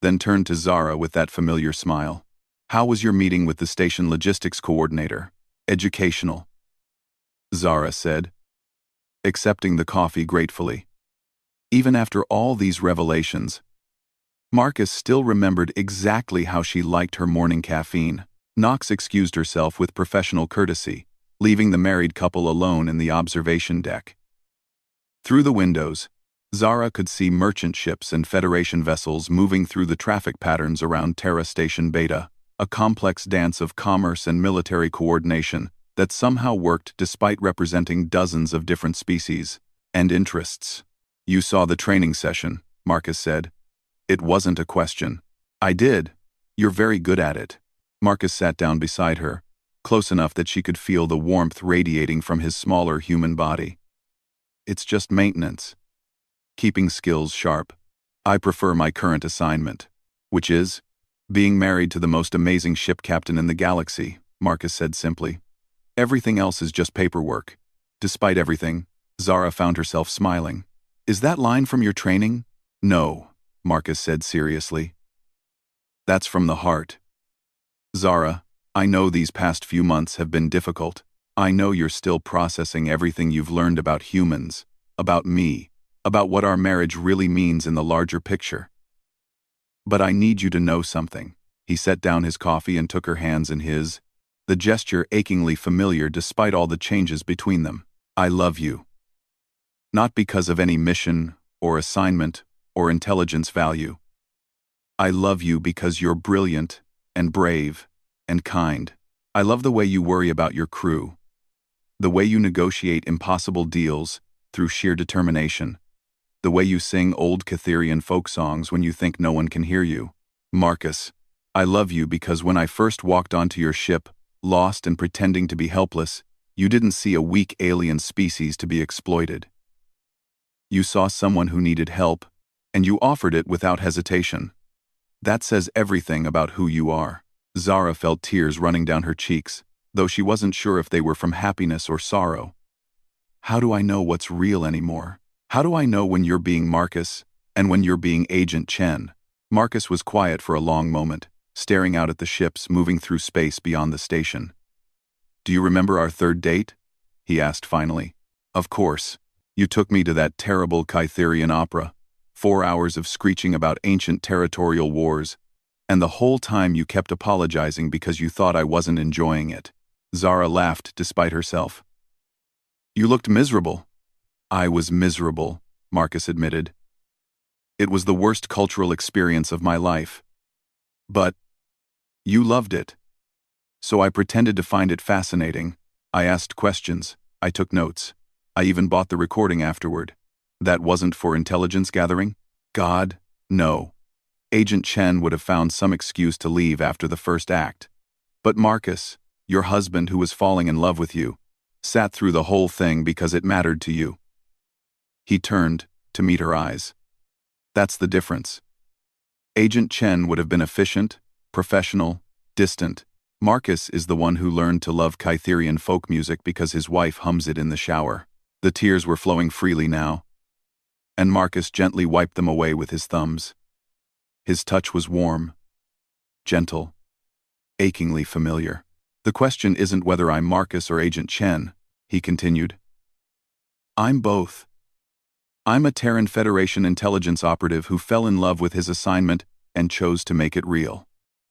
Speaker 1: then turned to Zara with that familiar smile. "How was your meeting with the station logistics coordinator?" "Educational," Zara said, accepting the coffee gratefully. Even after all these revelations, Marcus still remembered exactly how she liked her morning caffeine. Knox excused herself with professional courtesy, leaving the married couple alone in the observation deck. Through the windows, Zara could see merchant ships and Federation vessels moving through the traffic patterns around Terra Station Beta, a complex dance of commerce and military coordination that somehow worked despite representing dozens of different species and interests. "You saw the training session," Marcus said. "It wasn't a question." "I did. You're very good at it." Marcus sat down beside her, close enough that she could feel the warmth radiating from his smaller human body. "It's just maintenance. Keeping skills sharp. I prefer my current assignment." "Which is?" "Being married to the most amazing ship captain in the galaxy," Marcus said simply. "Everything else is just paperwork." Despite everything, Zara found herself smiling. "Is that line from your training?" "No," Marcus said seriously. "That's from the heart. Zara, I know these past few months have been difficult. I know you're still processing everything you've learned about humans, about me, about what our marriage really means in the larger picture. But I need you to know something." He set down his coffee and took her hands in his, the gesture achingly familiar despite all the changes between them. "I love you. Not because of any mission, or assignment, or intelligence value. I love you because you're brilliant, and brave, and kind. I love the way you worry about your crew. The way you negotiate impossible deals through sheer determination. The way you sing old Catherian folk songs when you think no one can hear you. Marcus, I love you because when I first walked onto your ship, lost and pretending to be helpless, you didn't see a weak alien species to be exploited. You saw someone who needed help, and you offered it without hesitation. That says everything about who you are." Zara felt tears running down her cheeks, though she wasn't sure if they were from happiness or sorrow. "How do I know what's real anymore? How do I know when you're being Marcus, and when you're being Agent Chen?" Marcus was quiet for a long moment, staring out at the ships moving through space beyond the station. "Do you remember our third date?" he asked finally. "Of course. You took me to that terrible Kytherian opera. 4 hours of screeching about ancient territorial wars, and the whole time you kept apologizing because you thought I wasn't enjoying it." Zara laughed despite herself. "You looked miserable." "I was miserable," Marcus admitted. "It was the worst cultural experience of my life. But you loved it. So I pretended to find it fascinating. I asked questions, I took notes. I even bought the recording afterward. That wasn't for intelligence gathering? God, no. Agent Chen would have found some excuse to leave after the first act. But Marcus, your husband who was falling in love with you, sat through the whole thing because it mattered to you." He turned to meet her eyes. That's the difference. Agent Chen would have been efficient, professional, distant. Marcus is the one who learned to love Kytherian folk music because his wife hums it in the shower. The tears were flowing freely now, and Marcus gently wiped them away with his thumbs. His touch was warm, gentle, achingly familiar. The question isn't whether I'm Marcus or Agent Chen, he continued. I'm both. I'm a Terran Federation intelligence operative who fell in love with his assignment and chose to make it real.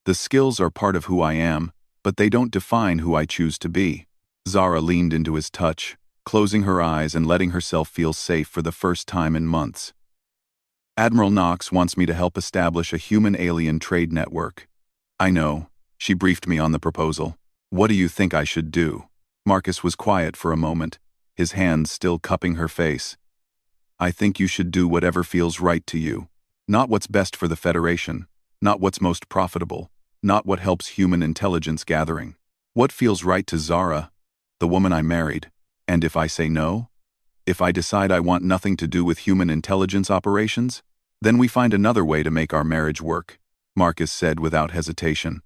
Speaker 1: The skills are part of who I am, but they don't define who I choose to be. Zara leaned into his touch, closing her eyes and letting herself feel safe for the first time in months. Admiral Knox wants me to help establish a human-alien trade network. I know, she briefed me on the proposal. What do you think I should do? Marcus was quiet for a moment, his hands still cupping her face. I think you should do whatever feels right to you. Not what's best for the Federation, not what's most profitable, not what helps human intelligence gathering. What feels right to Zara, the woman I married. And if I say no? If I decide I want nothing to do with human intelligence operations? Then we find another way to make our marriage work, Marcus said without hesitation.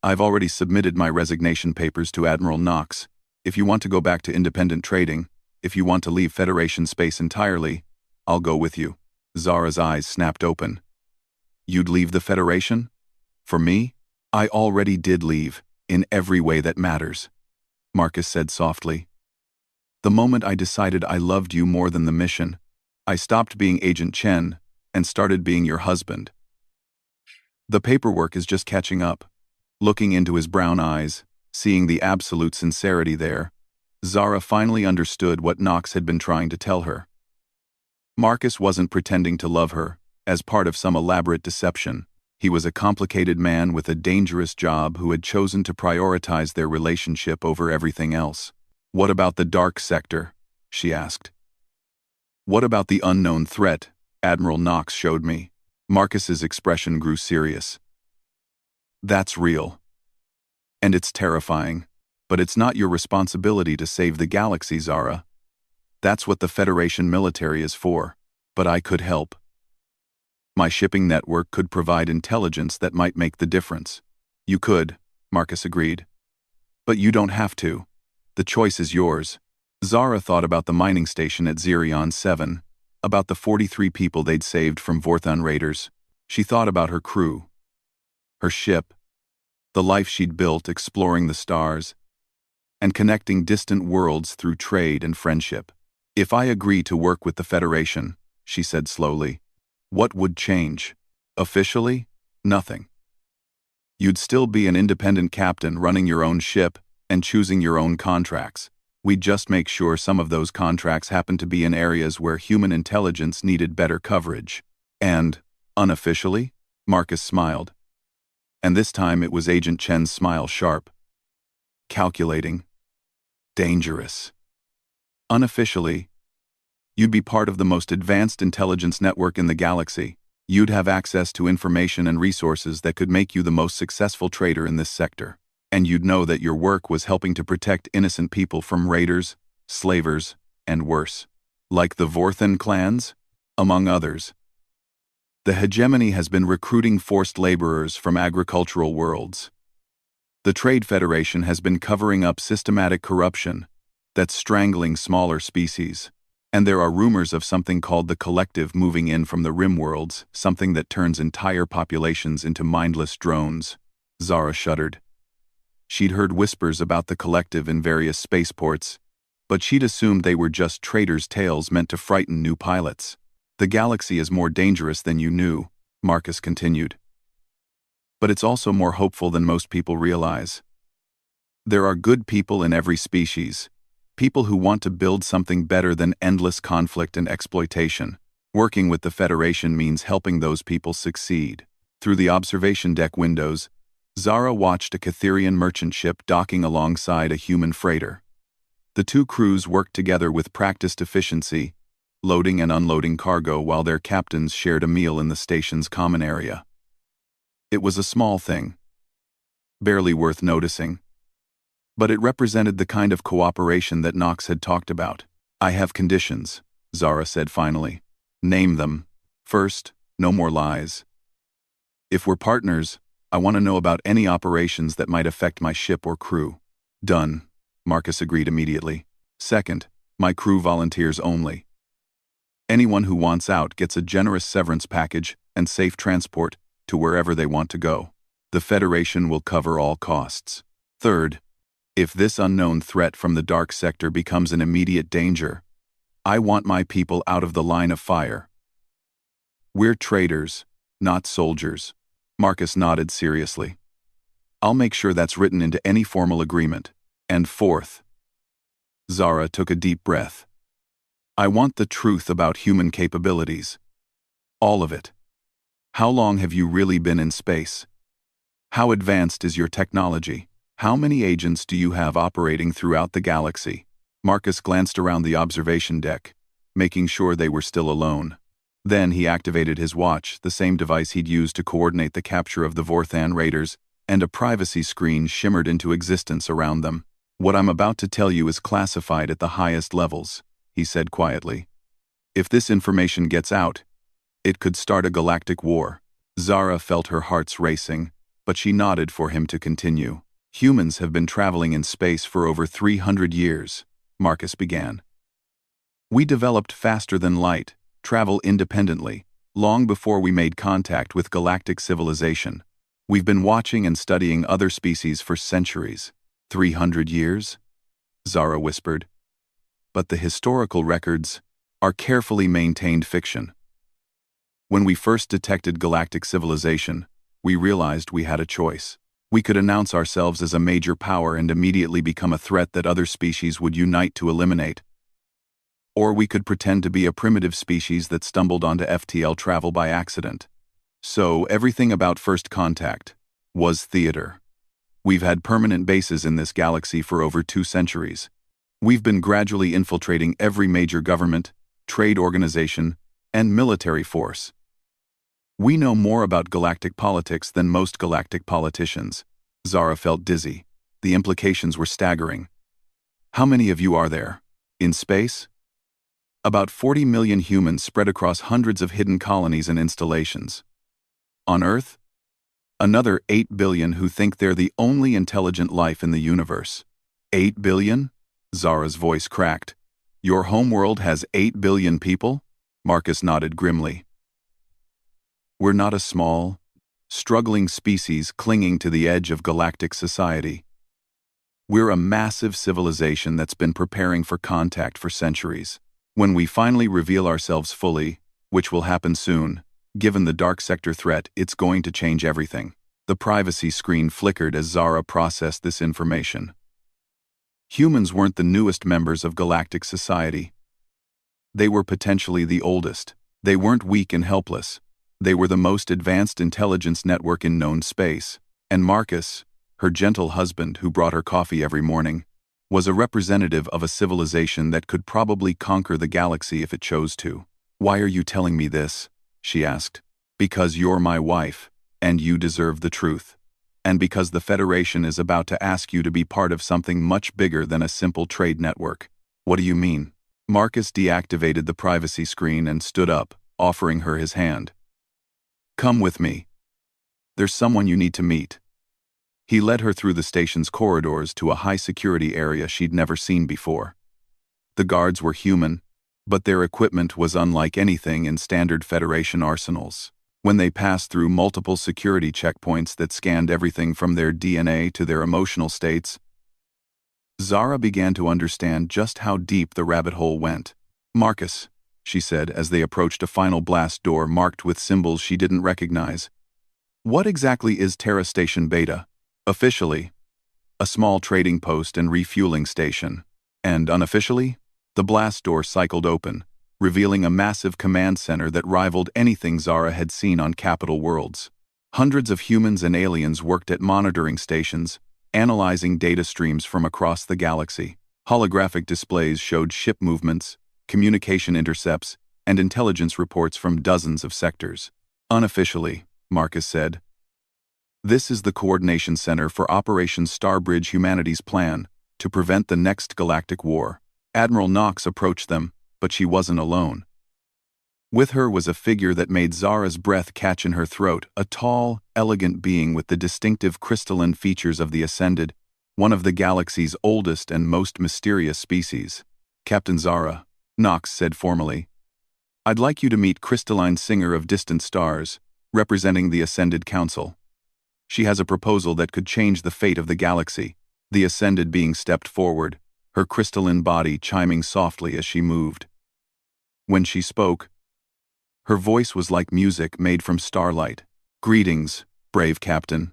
Speaker 1: I've already submitted my resignation papers to Admiral Knox. If you want to go back to independent trading, if you want to leave Federation space entirely, I'll go with you. Zara's eyes snapped open. You'd leave the Federation? For me? I already did leave, in every way that matters, Marcus said softly. The moment I decided I loved you more than the mission, I stopped being Agent Chen and started being your husband. The paperwork is just catching up. Looking into his brown eyes, seeing the absolute sincerity there, Zara finally understood what Knox had been trying to tell her. Marcus wasn't pretending to love her, as part of some elaborate deception. He was a complicated man with a dangerous job who had chosen to prioritize their relationship over everything else. What about the dark sector? She asked. What about the unknown threat Admiral Knox showed me? Marcus's expression grew serious. That's real. And it's terrifying. But it's not your responsibility to save the galaxy, Zara. That's what the Federation military is for. But I could help. My shipping network could provide intelligence that might make the difference. You could, Marcus agreed. But you don't have to. The choice is yours. Zara thought about the mining station at Zerion 7, about the 43 people they'd saved from Vorthon raiders. She thought about her crew, her ship, the life she'd built exploring the stars, and connecting distant worlds through trade and friendship. If I agree to work with the Federation, she said slowly, what would change? Officially, nothing. You'd still be an independent captain running your own ship and choosing your own contracts. We'd just make sure some of those contracts happen to be in areas where human intelligence needed better coverage. And, unofficially, Marcus smiled. And this time it was Agent Chen's smile sharp. Calculating. Dangerous. Unofficially, you'd be part of the most advanced intelligence network in the galaxy. You'd have access to information and resources that could make you the most successful trader in this sector. And you'd know that your work was helping to protect innocent people from raiders, slavers, and worse. Like the Vorthon clans, among others. The hegemony has been recruiting forced laborers from agricultural worlds. The Trade Federation has been covering up systematic corruption that's strangling smaller species. And there are rumors of something called the Collective moving in from the rim worlds, something that turns entire populations into mindless drones. Zara shuddered. She'd heard whispers about the Collective in various spaceports, but she'd assumed they were just traders' tales meant to frighten new pilots. The galaxy is more dangerous than you knew, Marcus continued. But it's also more hopeful than most people realize. There are good people in every species, people who want to build something better than endless conflict and exploitation. Working with the Federation means helping those people succeed. Through the observation deck windows, Zara watched a Kytherian merchant ship docking alongside a human freighter. The two crews worked together with practiced efficiency, loading and unloading cargo while their captains shared a meal in the station's common area. It was a small thing, barely worth noticing, but it represented the kind of cooperation that Knox had talked about. I have conditions, Zara said finally. Name them. First, no more lies. If we're partners, I want to know about any operations that might affect my ship or crew. Done, Marcus agreed immediately. Second, my crew volunteers only. Anyone who wants out gets a generous severance package and safe transport to wherever they want to go. The Federation will cover all costs. Third, if this unknown threat from the dark sector becomes an immediate danger, I want my people out of the line of fire. We're traders, not soldiers. Marcus nodded seriously. I'll make sure that's written into any formal agreement. And fourth, Zara took a deep breath. I want the truth about human capabilities. All of it. How long have you really been in space? How advanced is your technology? How many agents do you have operating throughout the galaxy? Marcus glanced around the observation deck, making sure they were still alone. Then he activated his watch, the same device he'd used to coordinate the capture of the Vorthan raiders, and a privacy screen shimmered into existence around them. What I'm about to tell you is classified at the highest levels, he said quietly. If this information gets out, it could start a galactic war. Zara felt her heart's racing, but she nodded for him to continue. Humans have been traveling in space for over 300 years, Marcus began. We developed faster than light, travel independently, long before we made contact with galactic civilization. We've been watching and studying other species for centuries. 300 years? Zara whispered. But the historical records are carefully maintained fiction. When we first detected galactic civilization, we realized we had a choice. We could announce ourselves as a major power and immediately become a threat that other species would unite to eliminate. Or we could pretend to be a primitive species that stumbled onto FTL travel by accident. So everything about First Contact was theater. We've had permanent bases in this galaxy for over 2 centuries. We've been gradually infiltrating every major government, trade organization, and military force. We know more about galactic politics than most galactic politicians. Zara felt dizzy. The implications were staggering. How many of you are there? In space? About 40 million humans spread across hundreds of hidden colonies and installations. On Earth? Another 8 billion who think they're the only intelligent life in the universe. 8 billion? Zara's voice cracked. Your homeworld has 8 billion people? Marcus nodded grimly. We're not a small, struggling species clinging to the edge of galactic society. We're a massive civilization that's been preparing for contact for centuries. When we finally reveal ourselves fully, which will happen soon, given the dark sector threat, it's going to change everything. The privacy screen flickered as Zara processed this information. Humans weren't the newest members of galactic society. They were potentially the oldest. They weren't weak and helpless. They were the most advanced intelligence network in known space. And Marcus, her gentle husband who brought her coffee every morning, was a representative of a civilization that could probably conquer the galaxy if it chose to. Why are you telling me this? She asked. Because you're my wife, and you deserve the truth. And because the Federation is about to ask you to be part of something much bigger than a simple trade network. What do you mean? Marcus deactivated the privacy screen and stood up, offering her his hand. Come with me. There's someone you need to meet. He led her through the station's corridors to a high-security area she'd never seen before. The guards were human, but their equipment was unlike anything in standard Federation arsenals. When they passed through multiple security checkpoints that scanned everything from their DNA to their emotional states, Zara began to understand just how deep the rabbit hole went. Marcus, she said as they approached a final blast door marked with symbols she didn't recognize. What exactly is Terra Station Beta? Officially, a small trading post and refueling station. And unofficially, the blast door cycled open, revealing a massive command center that rivaled anything Zara had seen on Capital Worlds. Hundreds of humans and aliens worked at monitoring stations, analyzing data streams from across the galaxy. Holographic displays showed ship movements, communication intercepts, and intelligence reports from dozens of sectors. Unofficially, Marcus said, this is the coordination center for Operation Starbridge Humanity's plan to prevent the next galactic war. Admiral Knox approached them, but she wasn't alone. With her was a figure that made Zara's breath catch in her throat, a tall, elegant being with the distinctive crystalline features of the Ascended, one of the galaxy's oldest and most mysterious species. Captain Zara, Nox said formally, I'd like you to meet Crystalline Singer of Distant Stars, representing the Ascended Council. She has a proposal that could change the fate of the galaxy. The Ascended being stepped forward, her crystalline body chiming softly as she moved. When she spoke, her voice was like music made from starlight. Greetings, brave captain.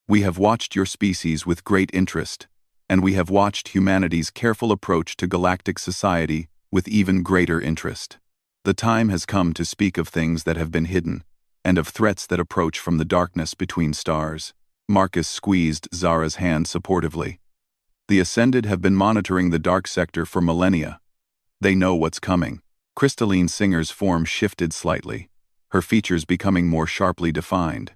Speaker 1: We have watched your species with great interest, and we have watched humanity's careful approach to galactic society with even greater interest. The time has come to speak of things that have been hidden, and of threats that approach from the darkness between stars. Marcus squeezed Zara's hand supportively. The Ascended have been monitoring the dark sector for millennia. They know what's coming. Crystalline Singer's form shifted slightly, her features becoming more sharply defined.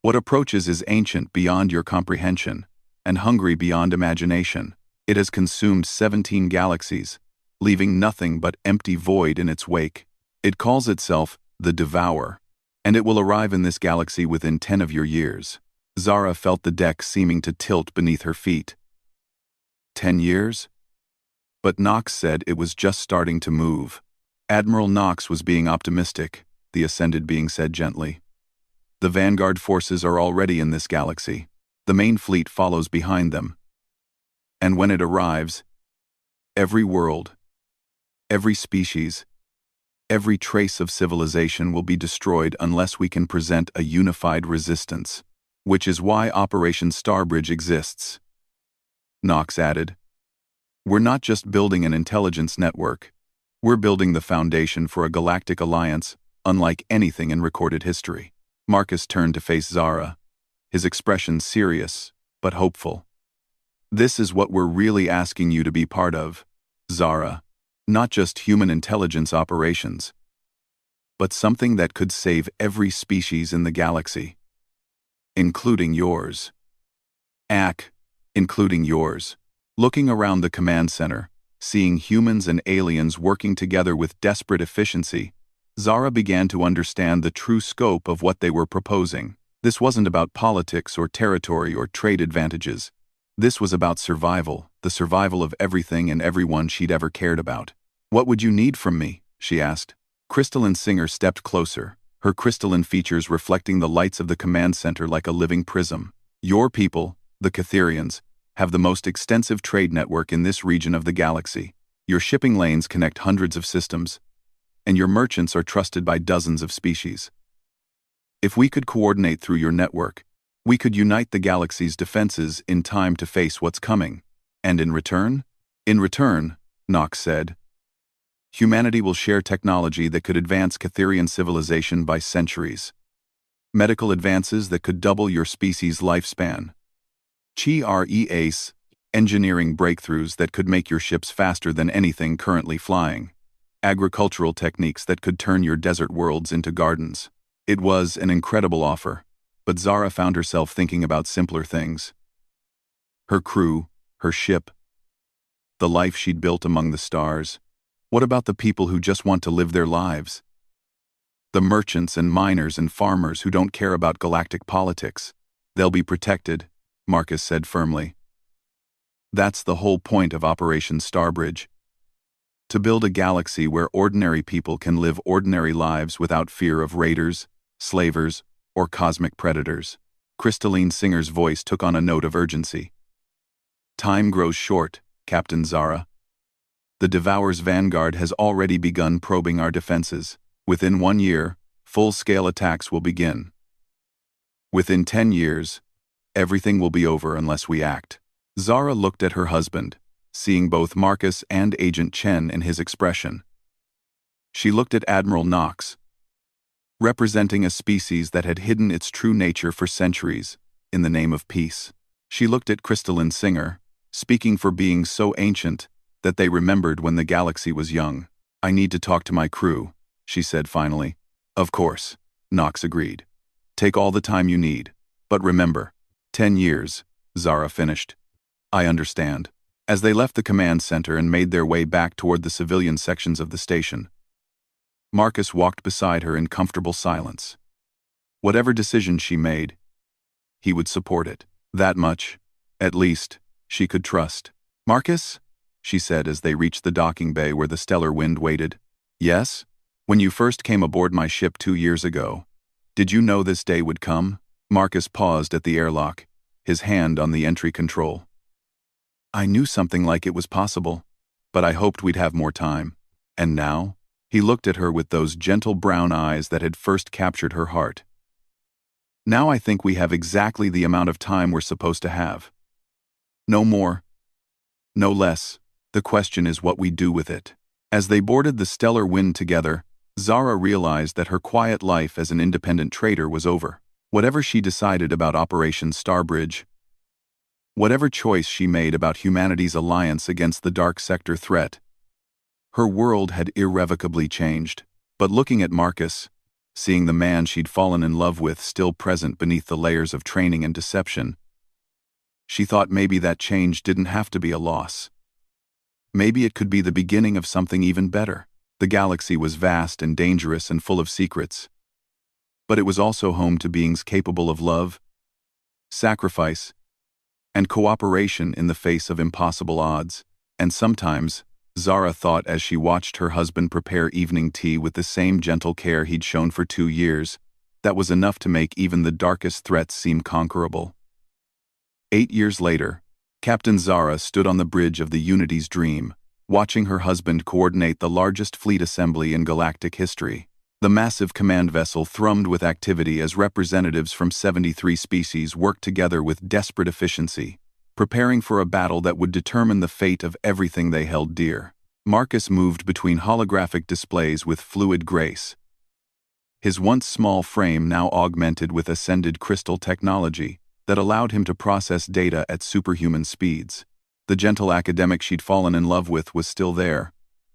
Speaker 1: What approaches is ancient beyond your comprehension, and hungry beyond imagination. It has consumed 17 galaxies, leaving nothing but empty void in its wake. It calls itself the Devourer, and it will arrive in this galaxy within 10 of your years. Zara felt the deck seeming to tilt beneath her feet. 10 years? But Nox said it was just starting to move. Admiral Nox was being optimistic, the Ascended being said gently. The vanguard forces are already in this galaxy. The main fleet follows behind them. And when it arrives, every world, every species, every trace of civilization will be destroyed unless we can present a unified resistance, which is why Operation Starbridge exists. Nox added, We're not just building an intelligence network. We're building the foundation for a galactic alliance unlike anything in recorded history. Marcus turned to face Zara, his expression serious but hopeful. This is what we're really asking you to be part of, Zara. Not just human intelligence operations, but something that could save every species in the galaxy. Including yours. Including yours. Looking around the command center, seeing humans and aliens working together with desperate efficiency, Zara began to understand the true scope of what they were proposing. This wasn't about politics or territory or trade advantages. This was about survival, the survival of everything and everyone she'd ever cared about. What would you need from me? She asked. Crystalline Singer stepped closer, her crystalline features reflecting the lights of the command center like a living prism. Your people, the Catherians, have the most extensive trade network in this region of the galaxy. Your shipping lanes connect hundreds of systems, and your merchants are trusted by dozens of species. If we could coordinate through your network, we could unite the galaxy's defenses in time to face what's coming. And in return? In return, Nox said, humanity will share technology that could advance Catherian civilization by centuries. Medical advances that could double your species' lifespan. HFY engineering breakthroughs that could make your ships faster than anything currently flying. Agricultural techniques that could turn your desert worlds into gardens. It was an incredible offer, but Zara found herself thinking about simpler things. Her crew, her ship, the life she'd built among the stars. What about the people who just want to live their lives? The merchants and miners and farmers who don't care about galactic politics. They'll be protected, Marcus said firmly. That's the whole point of Operation Starbridge. To build a galaxy where ordinary people can live ordinary lives without fear of raiders, slavers, or cosmic predators. Crystalline Singer's voice took on a note of urgency. Time grows short, Captain Zara. The Devourer's vanguard has already begun probing our defenses. Within 1 year, full-scale attacks will begin. Within 10 years, everything will be over unless we act. Zara looked at her husband, seeing both Marcus and Agent Chen in his expression. She looked at Admiral Nox, representing a species that had hidden its true nature for centuries, in the name of peace. She looked at Crystalline Singer, speaking for beings so ancient that they remembered when the galaxy was young. I need to talk to my crew, she said finally. Of course, Nox agreed. Take all the time you need. But remember, 10 years, Zara finished. I understand. As they left the command center and made their way back toward the civilian sections of the station, Marcus walked beside her in comfortable silence. Whatever decision she made, he would support it. That much, at least, she could trust. "Marcus?" she said as they reached the docking bay where the stellar wind waited. "Yes? When you first came aboard my ship 2 years ago, did you know this day would come?" Marcus paused at the airlock, his hand on the entry control. "I knew something like it was possible, but I hoped we'd have more time. And now?" He looked at her with those gentle brown eyes that had first captured her heart. "Now I think we have exactly the amount of time we're supposed to have. No more, no less. The question is what we do with it." As they boarded the stellar wind together, Zara realized that her quiet life as an independent trader was over. Whatever she decided about Operation Starbridge, whatever choice she made about humanity's alliance against the dark sector threat, her world had irrevocably changed. But looking at Marcus, seeing the man she'd fallen in love with still present beneath the layers of training and deception, she thought maybe that change didn't have to be a loss. Maybe it could be the beginning of something even better. The galaxy was vast and dangerous and full of secrets, but it was also home to beings capable of love, sacrifice, and cooperation in the face of impossible odds. And sometimes, Zara thought as she watched her husband prepare evening tea with the same gentle care he'd shown for 2 years, that was enough to make even the darkest threats seem conquerable. 8 years later, Captain Zara stood on the bridge of the Unity's Dream, watching her husband coordinate the largest fleet assembly in galactic history. The massive command vessel thrummed with activity as representatives from 73 species worked together with desperate efficiency, preparing for a battle that would determine the fate of everything they held dear. Marcus moved between holographic displays with fluid grace, his once small frame now augmented with ascended crystal technology that allowed him to process data at superhuman speeds. The gentle academic she'd fallen in love with was still there,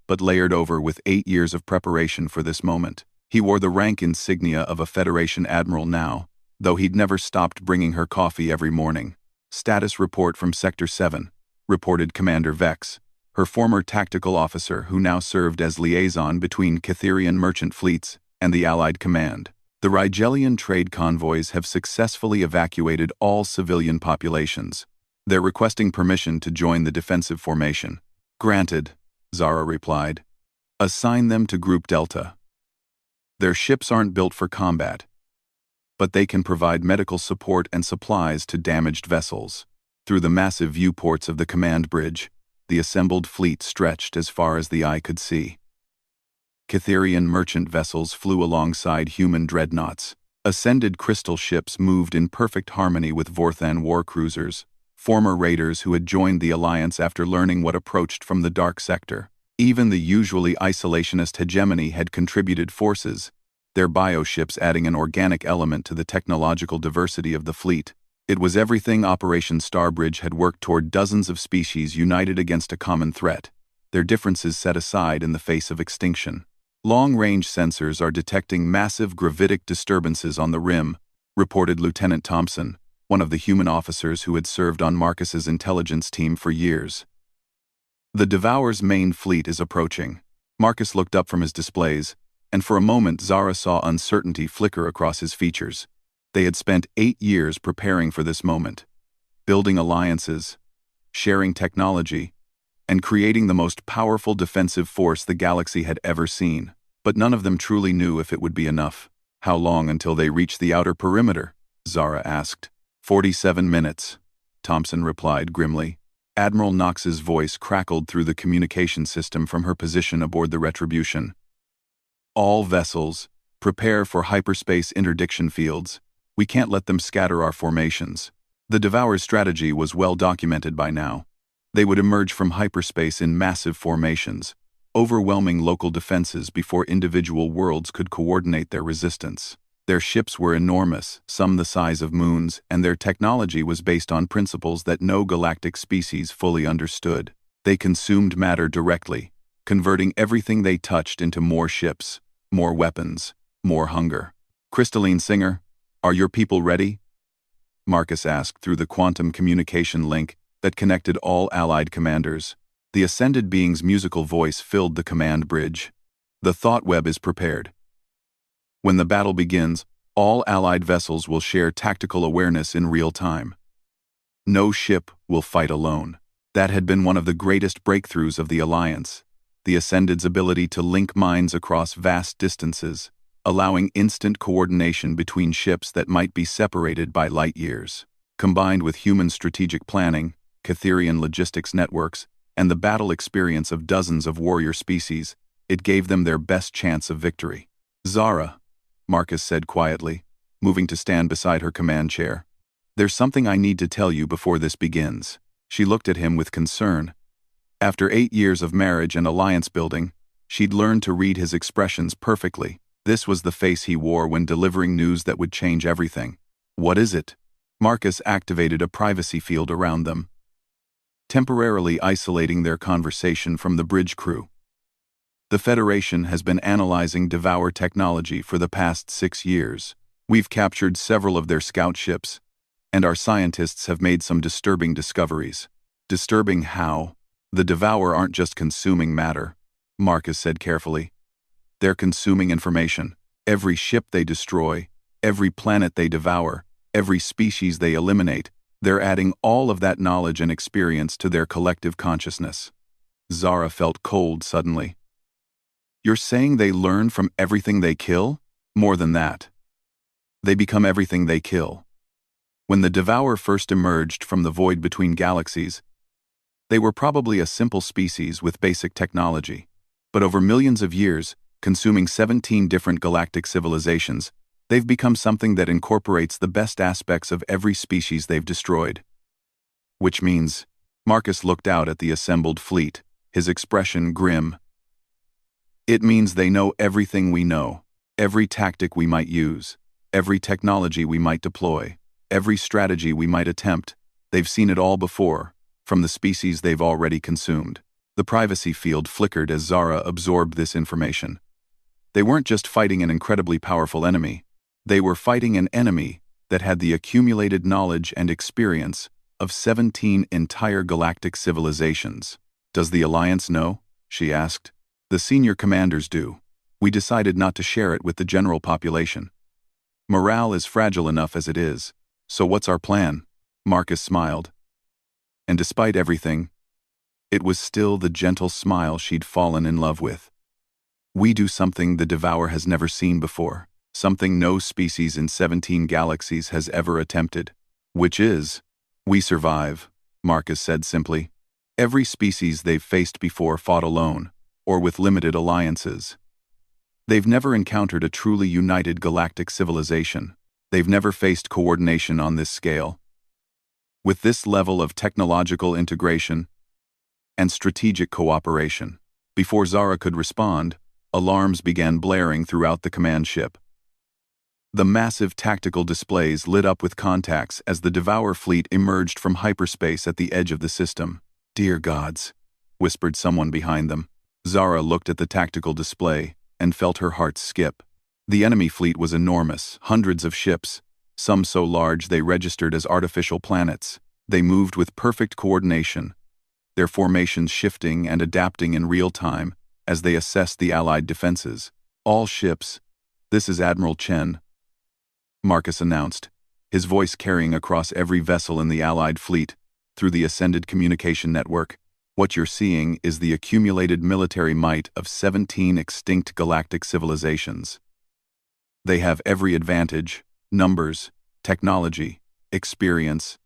Speaker 1: but layered over with 8 years of preparation for this moment. He wore the rank insignia of a Federation admiral now, though he'd never stopped bringing her coffee every morning. "Status report from Sector 7, reported Commander Vex, her former tactical officer who now served as liaison between Catherian merchant fleets and the Allied command. The Rigelian trade convoys have successfully evacuated all civilian populations. They're requesting permission to join the defensive formation." "Granted," Zara replied. "Assign them to Group Delta. Their ships aren't built for combat, but they can provide medical support and supplies to damaged vessels." Through the massive viewports of the command bridge, the assembled fleet stretched as far as the eye could see. Catherian merchant vessels flew alongside human dreadnoughts. Ascended crystal ships moved in perfect harmony with Vorthan war cruisers, former raiders who had joined the Alliance after learning what approached from the dark sector. Even the usually isolationist hegemony had contributed forces, their bioships adding an organic element to the technological diversity of the fleet. It was everything Operation Starbridge had worked toward: dozens of species united against a common threat, their differences set aside in the face of extinction. "Long-range sensors are detecting massive gravitic disturbances on the rim," reported Lieutenant Thompson, one of the human officers who had served on Marcus's intelligence team for years. "The Devour's main fleet is approaching." Marcus looked up from his displays, and for a moment Zara saw uncertainty flicker across his features. They had spent 8 years preparing for this moment, building alliances, sharing technology, and creating the most powerful defensive force the galaxy had ever seen. But none of them truly knew if it would be enough. "How long until they reach the outer perimeter?" Zara asked. 47 minutes, Thompson replied grimly. Admiral Knox's voice crackled through the communication system from her position aboard the Retribution. "All vessels, prepare for hyperspace interdiction fields. We can't let them scatter our formations." The Devour's strategy was well documented by now. They would emerge from hyperspace in massive formations, overwhelming local defenses before individual worlds could coordinate their resistance. Their ships were enormous, some the size of moons, and their technology was based on principles that no galactic species fully understood. They consumed matter directly, converting everything they touched into more ships, more weapons, more hunger. "Crystalline Singer, are your people ready?" Marcus asked through the quantum communication link that connected all Allied commanders. The ascended being's musical voice filled the command bridge. The thought web is prepared. When the battle begins, all Allied vessels will share tactical awareness in real time. No ship will fight alone. That had been one of the greatest breakthroughs of the Alliance, the Ascended's ability to link minds across vast distances, allowing instant coordination between ships that might be separated by light years. Combined with human strategic planning, Catherian logistics networks, and the battle experience of dozens of warrior species, it gave them their best chance of victory. "Zara," Marcus said quietly, moving to stand beside her command chair. "There's something I need to tell you before this begins." She looked at him with concern. After 8 years of marriage and alliance building, she'd learned to read his expressions perfectly. This was the face he wore when delivering news that would change everything. "What is it?" Marcus activated a privacy field around them, temporarily isolating their conversation from the bridge crew. "The Federation has been analyzing Devour technology for the past 6 years. We've captured several of their scout ships, and our scientists have made some disturbing discoveries." "Disturbing how?" "The Devour aren't just consuming matter," Marcus said carefully. "They're consuming information. Every ship they destroy, every planet they devour, every species they eliminate, they're adding all of that knowledge and experience to their collective consciousness." Zara felt cold suddenly. "You're saying they learn from everything they kill?" "More than that. They become everything they kill." When the Devour first emerged from the void between galaxies, they were probably a simple species with basic technology. But over millions of years, consuming 17 different galactic civilizations, they've become something that incorporates the best aspects of every species they've destroyed. Which means, Marcus looked out at the assembled fleet, his expression grim. "It means they know everything we know, every tactic we might use, every technology we might deploy, every strategy we might attempt. They've seen it all before, from the species they've already consumed." The privacy field flickered as Zara absorbed this information. They weren't just fighting an incredibly powerful enemy. They were fighting an enemy that had the accumulated knowledge and experience of 17 entire galactic civilizations. "Does the Alliance know?" she asked. "The senior commanders do. We decided not to share it with the general population. Morale is fragile enough as it is. So what's our plan?" Marcus smiled. And despite everything, it was still the gentle smile she'd fallen in love with. "We do something the Devour has never seen before, something no species in 17 galaxies has ever attempted. Which is, we survive," Marcus said simply. "Every species they've faced before fought alone, or with limited alliances. They've never encountered a truly united galactic civilization. They've never faced coordination on this scale. With this level of technological integration and strategic cooperation." Before Zara could respond, alarms began blaring throughout the command ship. The massive tactical displays lit up with contacts as the Devour fleet emerged from hyperspace at the edge of the system. "Dear gods," whispered someone behind them. Zara looked at the tactical display and felt her heart skip. The enemy fleet was enormous, hundreds of ships, some so large they registered as artificial planets. They moved with perfect coordination, their formations shifting and adapting in real time as they assessed the Allied defenses. "All ships, this is Admiral Chen," Marcus announced, his voice carrying across every vessel in the Allied fleet through the Ascended communication network. "What you're seeing is the accumulated military might of 17 extinct galactic civilizations. They have every advantage, numbers, technology, experience,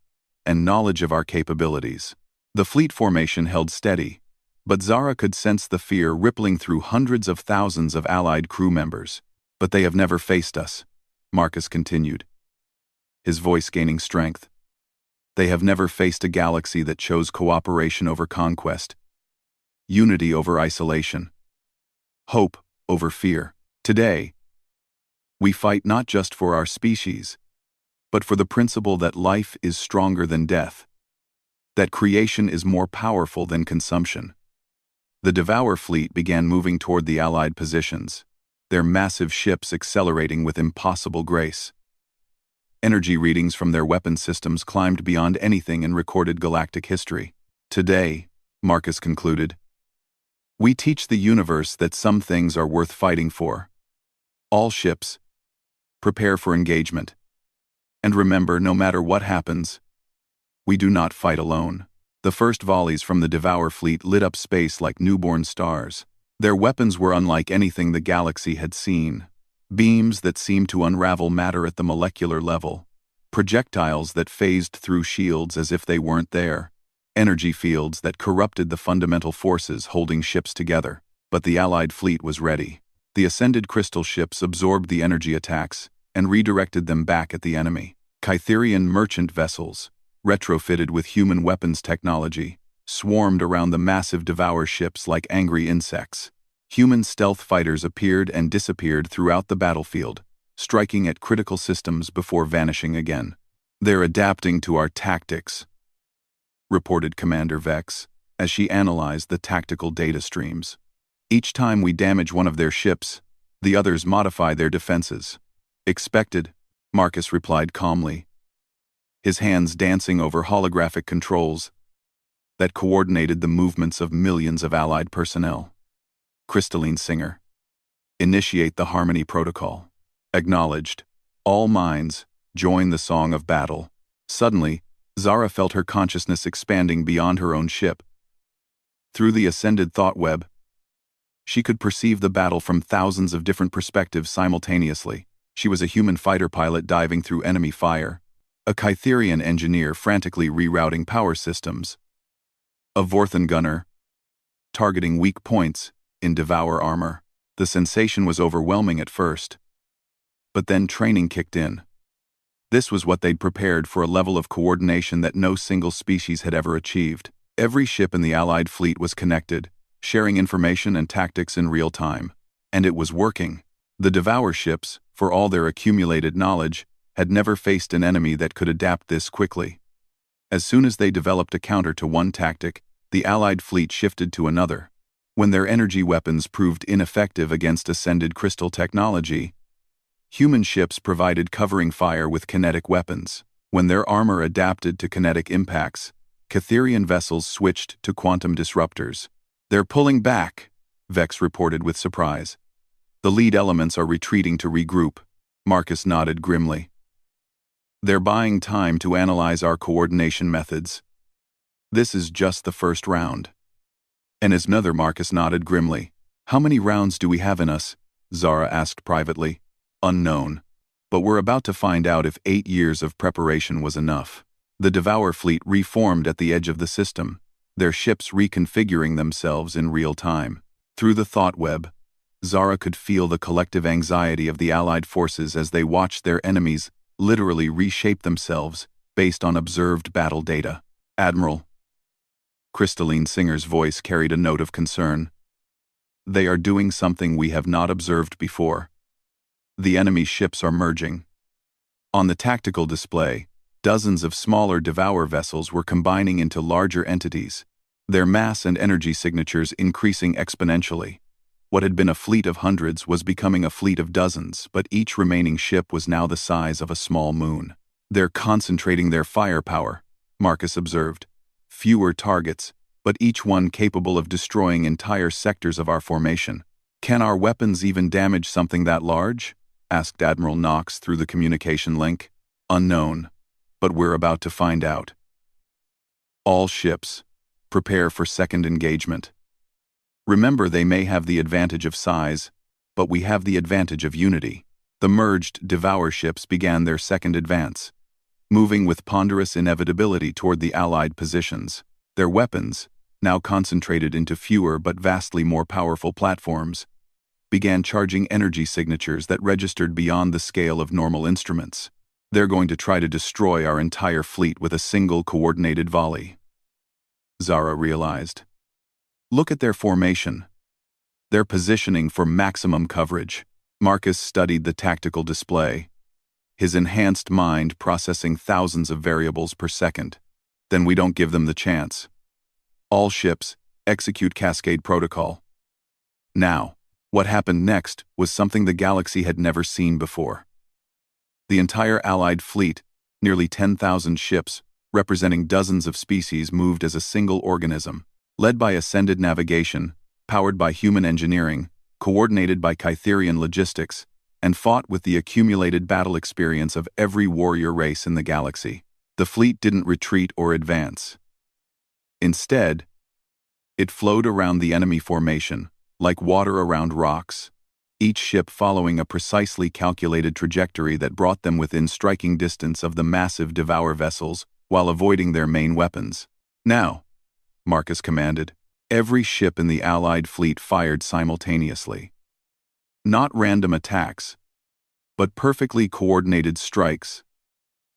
Speaker 1: and knowledge of our capabilities." The fleet formation held steady, but Zara could sense the fear rippling through hundreds of thousands of Allied crew members. "But they have never faced us," Marcus continued, his voice gaining strength. "They have never faced a galaxy that chose cooperation over conquest, unity over isolation, hope over fear. Today, we fight not just for our species, but for the principle that life is stronger than death, that creation is more powerful than consumption." The Devour fleet began moving toward the Allied positions, their massive ships accelerating with impossible grace. Energy readings from their weapon systems climbed beyond anything in recorded galactic history. "Today," Marcus concluded, We teach the universe that some things are worth fighting for. All ships, prepare for engagement. And remember, no matter what happens, we do not fight alone. The first volleys from the Devour fleet lit up space like newborn stars. Their weapons were unlike anything the galaxy had seen. Beams that seemed to unravel matter at the molecular level. Projectiles that phased through shields as if they weren't there. Energy fields that corrupted the fundamental forces holding ships together. But the Allied fleet was ready. The ascended crystal ships absorbed the energy attacks and redirected them back at the enemy. Kytherian merchant vessels, retrofitted with human weapons technology, swarmed around the massive Devour ships like angry insects. Human stealth fighters appeared and disappeared throughout the battlefield, striking at critical systems before vanishing again. "They're adapting to our tactics," reported Commander Vex, as she analyzed the tactical data streams. "Each time we damage one of their ships, the others modify their defenses." "Expected," Marcus replied calmly, his hands dancing over holographic controls that coordinated the movements of millions of Allied personnel. Crystalline Singer. "Initiate the Harmony Protocol." Acknowledged. All minds, join the song of battle. Suddenly, Zara felt her consciousness expanding beyond her own ship. Through the ascended thought web, she could perceive the battle from thousands of different perspectives simultaneously. She was a human fighter pilot diving through enemy fire, a Kytherian engineer frantically rerouting power systems, a Vorthan gunner targeting weak points in Devour armor. The sensation was overwhelming at first, but then training kicked in. This was what they'd prepared for, a level of coordination that no single species had ever achieved. Every ship in the Allied fleet was connected, sharing information and tactics in real time. And it was working. The Devour ships, for all their accumulated knowledge, had never faced an enemy that could adapt this quickly. As soon as they developed a counter to one tactic, the Allied fleet shifted to another. When their energy weapons proved ineffective against ascended crystal technology, human ships provided covering fire with kinetic weapons. When their armor adapted to kinetic impacts, Kytherian vessels switched to quantum disruptors. "They're pulling back," Vex reported with surprise. "The lead elements are retreating to regroup." Marcus nodded grimly. "They're buying time to analyze our coordination methods. This is just the first round." And as another Marcus nodded grimly. "How many rounds do we have in us?" Zara asked privately. "Unknown. But we're about to find out if 8 years of preparation was enough." The Devour fleet reformed at the edge of the system, their ships reconfiguring themselves in real time. Through the thought web, Zara could feel the collective anxiety of the Allied forces as they watched their enemies literally reshape themselves based on observed battle data. "Admiral," Crystalline Singer's voice carried a note of concern, "they are doing something we have not observed before. The enemy ships are merging." On the tactical display, dozens of smaller Devour vessels were combining into larger entities, their mass and energy signatures increasing exponentially. What had been a fleet of hundreds was becoming a fleet of dozens, but each remaining ship was now the size of a small moon. "They're concentrating their firepower," Marcus observed. "Fewer targets, but each one capable of destroying entire sectors of our formation." "Can our weapons even damage something that large?" asked Admiral Knox through the communication link. "Unknown, but we're about to find out." "All ships, prepare for second engagement. Remember, they may have the advantage of size, but we have the advantage of unity." The merged Devour ships began their second advance, moving with ponderous inevitability toward the Allied positions. Their weapons, now concentrated into fewer but vastly more powerful platforms, began charging energy signatures that registered beyond the scale of normal instruments. "They're going to try to destroy our entire fleet with a single coordinated volley," Zara realized. "Look at their formation. They're positioning for maximum coverage." Marcus studied the tactical display, his enhanced mind processing thousands of variables per second. "Then we don't give them the chance. All ships, execute Cascade Protocol." Now, what happened next was something the galaxy had never seen before. The entire Allied fleet, nearly 10,000 ships, representing dozens of species, moved as a single organism. Led by Ascended Navigation, powered by human engineering, coordinated by Kytherian logistics, and fought with the accumulated battle experience of every warrior race in the galaxy. The fleet didn't retreat or advance. Instead, it flowed around the enemy formation, like water around rocks, each ship following a precisely calculated trajectory that brought them within striking distance of the massive Devour vessels while avoiding their main weapons. "Now," Marcus commanded. Every ship in the Allied fleet fired simultaneously. Not random attacks, but perfectly coordinated strikes,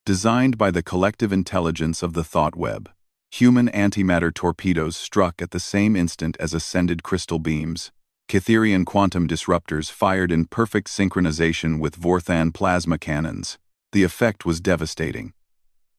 Speaker 1: designed by the collective intelligence of the thought web. Human antimatter torpedoes struck at the same instant as ascended crystal beams. Kytherian quantum disruptors fired in perfect synchronization with Vorthan plasma cannons. The effect was devastating.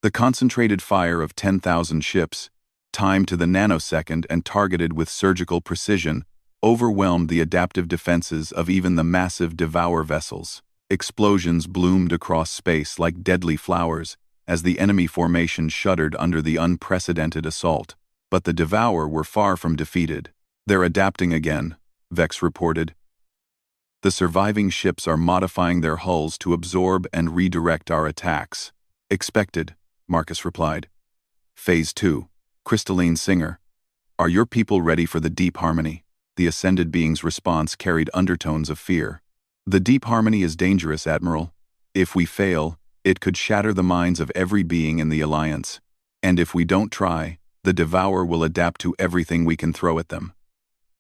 Speaker 1: The concentrated fire of 10,000 ships, timed to the nanosecond and targeted with surgical precision, overwhelmed the adaptive defenses of even the massive Devour vessels. Explosions bloomed across space like deadly flowers as the enemy formation shuddered under the unprecedented assault. But the Devour were far from defeated. "They're adapting again," Vex reported. "The surviving ships are modifying their hulls to absorb and redirect our attacks." "Expected," Marcus replied. "Phase 2. Crystalline Singer. Are your people ready for the deep harmony?" The ascended being's response carried undertones of fear. "The deep harmony is dangerous, Admiral. If we fail, it could shatter the minds of every being in the Alliance. And if we don't try, the Devour will adapt to everything we can throw at them.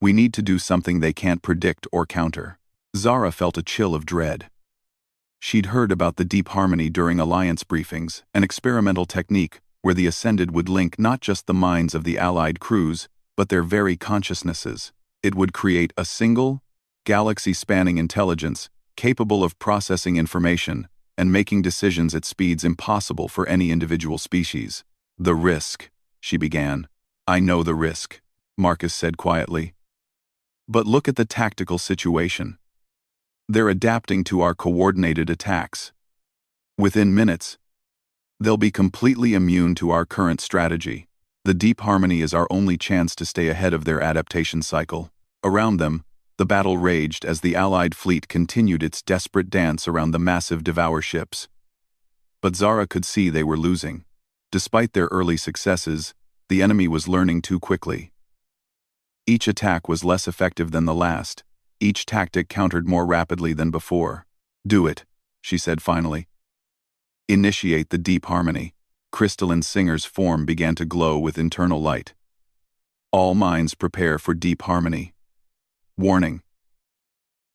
Speaker 1: We need to do something they can't predict or counter." Zara felt a chill of dread. She'd heard about the deep harmony during Alliance briefings, an experimental technique where the Ascended would link not just the minds of the Allied crews, but their very consciousnesses. It would create a single, galaxy-spanning intelligence capable of processing information and making decisions at speeds impossible for any individual species. "The risk," she began. "I know the risk," Marcus said quietly. "But look at the tactical situation. They're adapting to our coordinated attacks. Within minutes, they'll be completely immune to our current strategy. The deep harmony is our only chance to stay ahead of their adaptation cycle." Around them, the battle raged as the Allied fleet continued its desperate dance around the massive Devour ships. But Zara could see they were losing. Despite their early successes, the enemy was learning too quickly. Each attack was less effective than the last. Each tactic countered more rapidly than before. "Do it," she said finally. "Initiate the deep harmony." Crystalline Singer's form began to glow with internal light. "All minds prepare for deep harmony. Warning.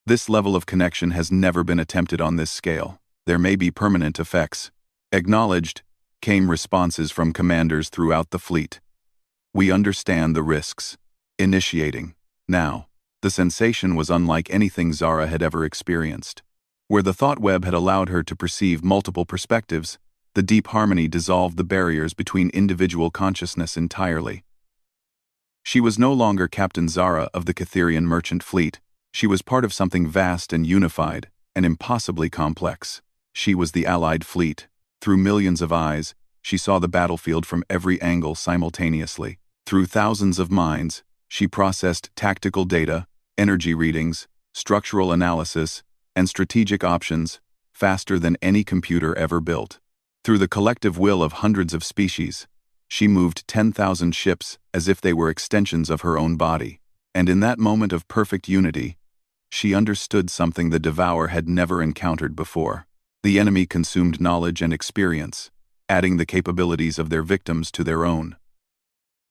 Speaker 1: This level of connection has never been attempted on this scale. There may be permanent effects." "Acknowledged," came responses from commanders throughout the fleet. "We understand the risks. Initiating. Now." The sensation was unlike anything Zara had ever experienced. Where the thought web had allowed her to perceive multiple perspectives, the deep harmony dissolved the barriers between individual consciousness entirely. She was no longer Captain Zara of the Kytherian merchant fleet. She was part of something vast and unified, and impossibly complex. She was the Allied fleet. Through millions of eyes, she saw the battlefield from every angle simultaneously. Through thousands of minds, she processed tactical data, energy readings, structural analysis, and strategic options faster than any computer ever built. Through the collective will of hundreds of species, she moved 10,000 ships as if they were extensions of her own body. And in that moment of perfect unity, she understood something the Devour had never encountered before. The enemy consumed knowledge and experience, adding the capabilities of their victims to their own.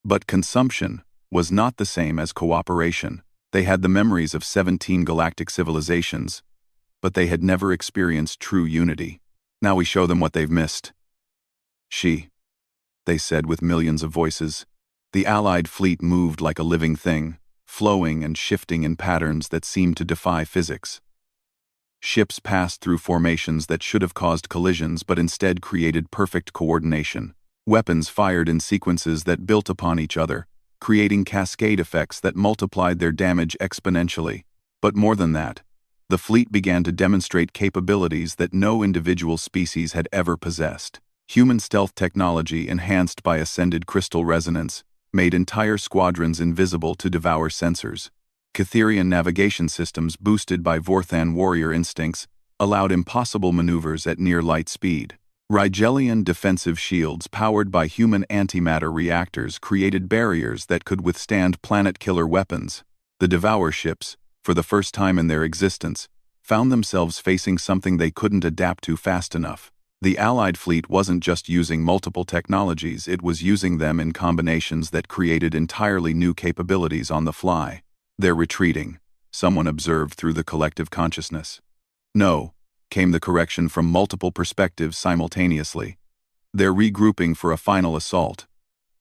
Speaker 1: But consumption was not the same as cooperation. They had the memories of 17 galactic civilizations, but they had never experienced true unity. "Now we show them what they've missed." They said with millions of voices. The Allied fleet moved like a living thing, flowing and shifting in patterns that seemed to defy physics. Ships passed through formations that should have caused collisions but instead created perfect coordination. Weapons fired in sequences that built upon each other, creating cascade effects that multiplied their damage exponentially. But more than that, the fleet began to demonstrate capabilities that no individual species had ever possessed. Human stealth technology enhanced by ascended crystal resonance made entire squadrons invisible to Devour sensors. Catherian navigation systems boosted by Vorthan warrior instincts allowed impossible maneuvers at near light speed. Rigelian defensive shields powered by human antimatter reactors created barriers that could withstand planet-killer weapons. The Devour ships, for the first time in their existence, found themselves facing something they couldn't adapt to fast enough. The Allied fleet wasn't just using multiple technologies, it was using them in combinations that created entirely new capabilities on the fly. "They're retreating," someone observed through the collective consciousness. "No," came the correction from multiple perspectives simultaneously. "They're regrouping for a final assault.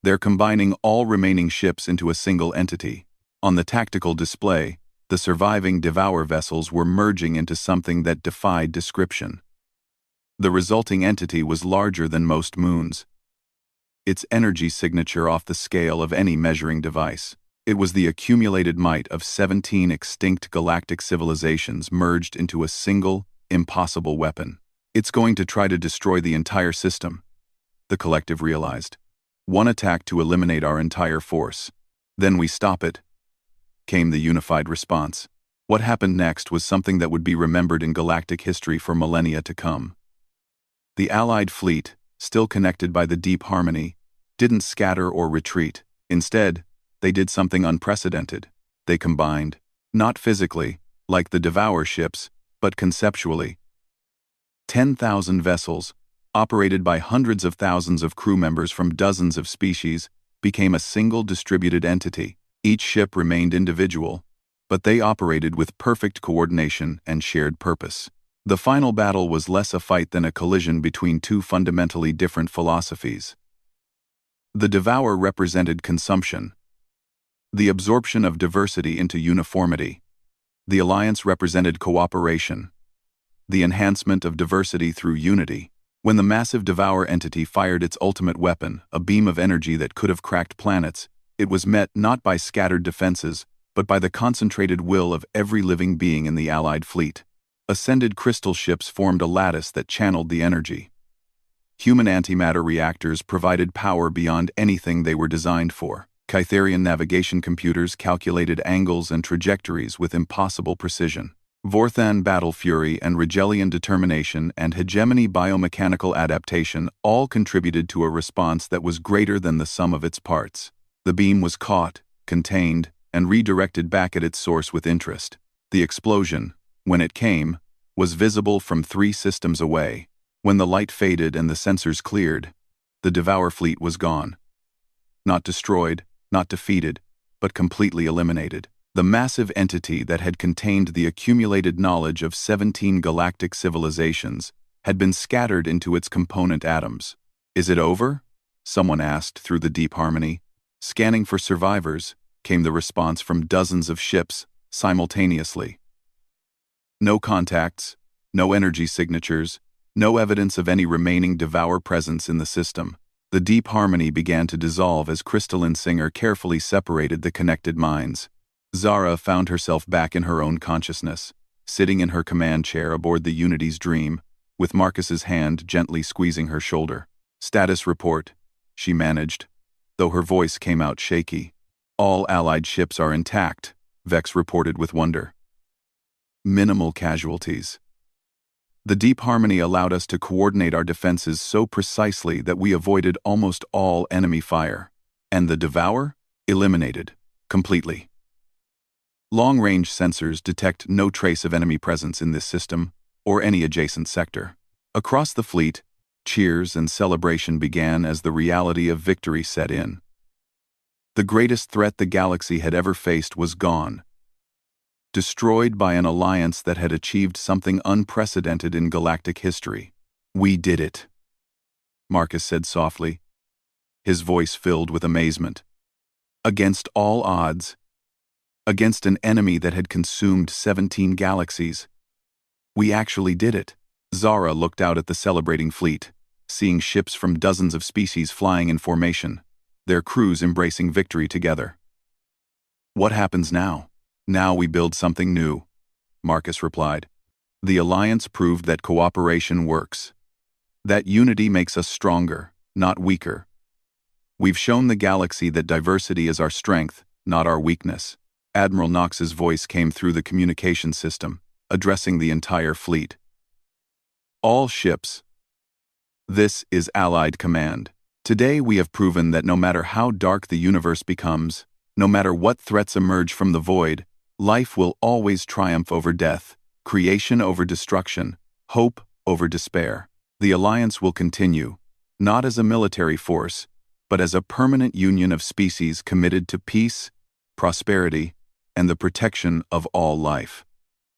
Speaker 1: They're combining all remaining ships into a single entity." On the tactical display, the surviving Devour vessels were merging into something that defied description. The resulting entity was larger than most moons, its energy signature off the scale of any measuring device. It was the accumulated might of 17 extinct galactic civilizations merged into a single, impossible weapon. "It's going to try to destroy the entire system," the collective realized. "One attack to eliminate our entire force. Then we stop it," came the unified response. What happened next was something that would be remembered in galactic history for millennia to come. The Allied fleet, still connected by the deep harmony, didn't scatter or retreat. Instead, they did something unprecedented. They combined, not physically, like the Devour ships, but conceptually. 10,000 vessels, operated by hundreds of thousands of crew members from dozens of species, became a single distributed entity. Each ship remained individual, but they operated with perfect coordination and shared purpose. The final battle was less a fight than a collision between two fundamentally different philosophies. The Devour represented consumption, the absorption of diversity into uniformity. The Alliance represented cooperation, the enhancement of diversity through unity. When the massive Devour entity fired its ultimate weapon, a beam of energy that could have cracked planets, it was met not by scattered defenses, but by the concentrated will of every living being in the Allied fleet. Ascended crystal ships formed a lattice that channeled the energy. Human antimatter reactors provided power beyond anything they were designed for. Catherian navigation computers calculated angles and trajectories with impossible precision. Vorthan battle fury and Rigelian determination and hegemony biomechanical adaptation all contributed to a response that was greater than the sum of its parts. The beam was caught, contained, and redirected back at its source with interest. The explosion, when it came, was visible from 3 systems away. When the light faded and the sensors cleared, the Devour fleet was gone. Not destroyed, not defeated, but completely eliminated. The massive entity that had contained the accumulated knowledge of 17 galactic civilizations had been scattered into its component atoms. "Is it over?" someone asked through the deep harmony. Scanning for survivors, came the response from dozens of ships simultaneously. No contacts, no energy signatures, no evidence of any remaining Devour presence in the system. The deep harmony began to dissolve as Crystalline Singer carefully separated the connected minds. Zara found herself back in her own consciousness, sitting in her command chair aboard the Unity's Dream, with Marcus's hand gently squeezing her shoulder. "Status report," she managed, though her voice came out shaky. "All Allied ships are intact," Vex reported with wonder. "Minimal casualties." The deep harmony allowed us to coordinate our defenses so precisely that we avoided almost all enemy fire. And the Devour? Eliminated. Completely. Long-range sensors detect no trace of enemy presence in this system, or any adjacent sector. Across the fleet, cheers and celebration began as the reality of victory set in. The greatest threat the galaxy had ever faced was gone, destroyed by an alliance that had achieved something unprecedented in galactic history. "We did it," Marcus said softly, his voice filled with amazement. "Against all odds, against an enemy that had consumed 17 galaxies. We actually did it." Zara looked out at the celebrating fleet, seeing ships from dozens of species flying in formation, their crews embracing victory together. "What happens now?" "Now we build something new," Marcus replied. "The Alliance proved that cooperation works. That unity makes us stronger, not weaker. We've shown the galaxy that diversity is our strength, not our weakness. Admiral Knox's voice came through the communication system, addressing the entire fleet. All ships. This is Allied Command. Today we have proven that no matter how dark the universe becomes, no matter what threats emerge from the void, life will always triumph over death, creation over destruction, hope over despair. The Alliance will continue, not as a military force, but as a permanent union of species committed to peace, prosperity, and the protection of all life.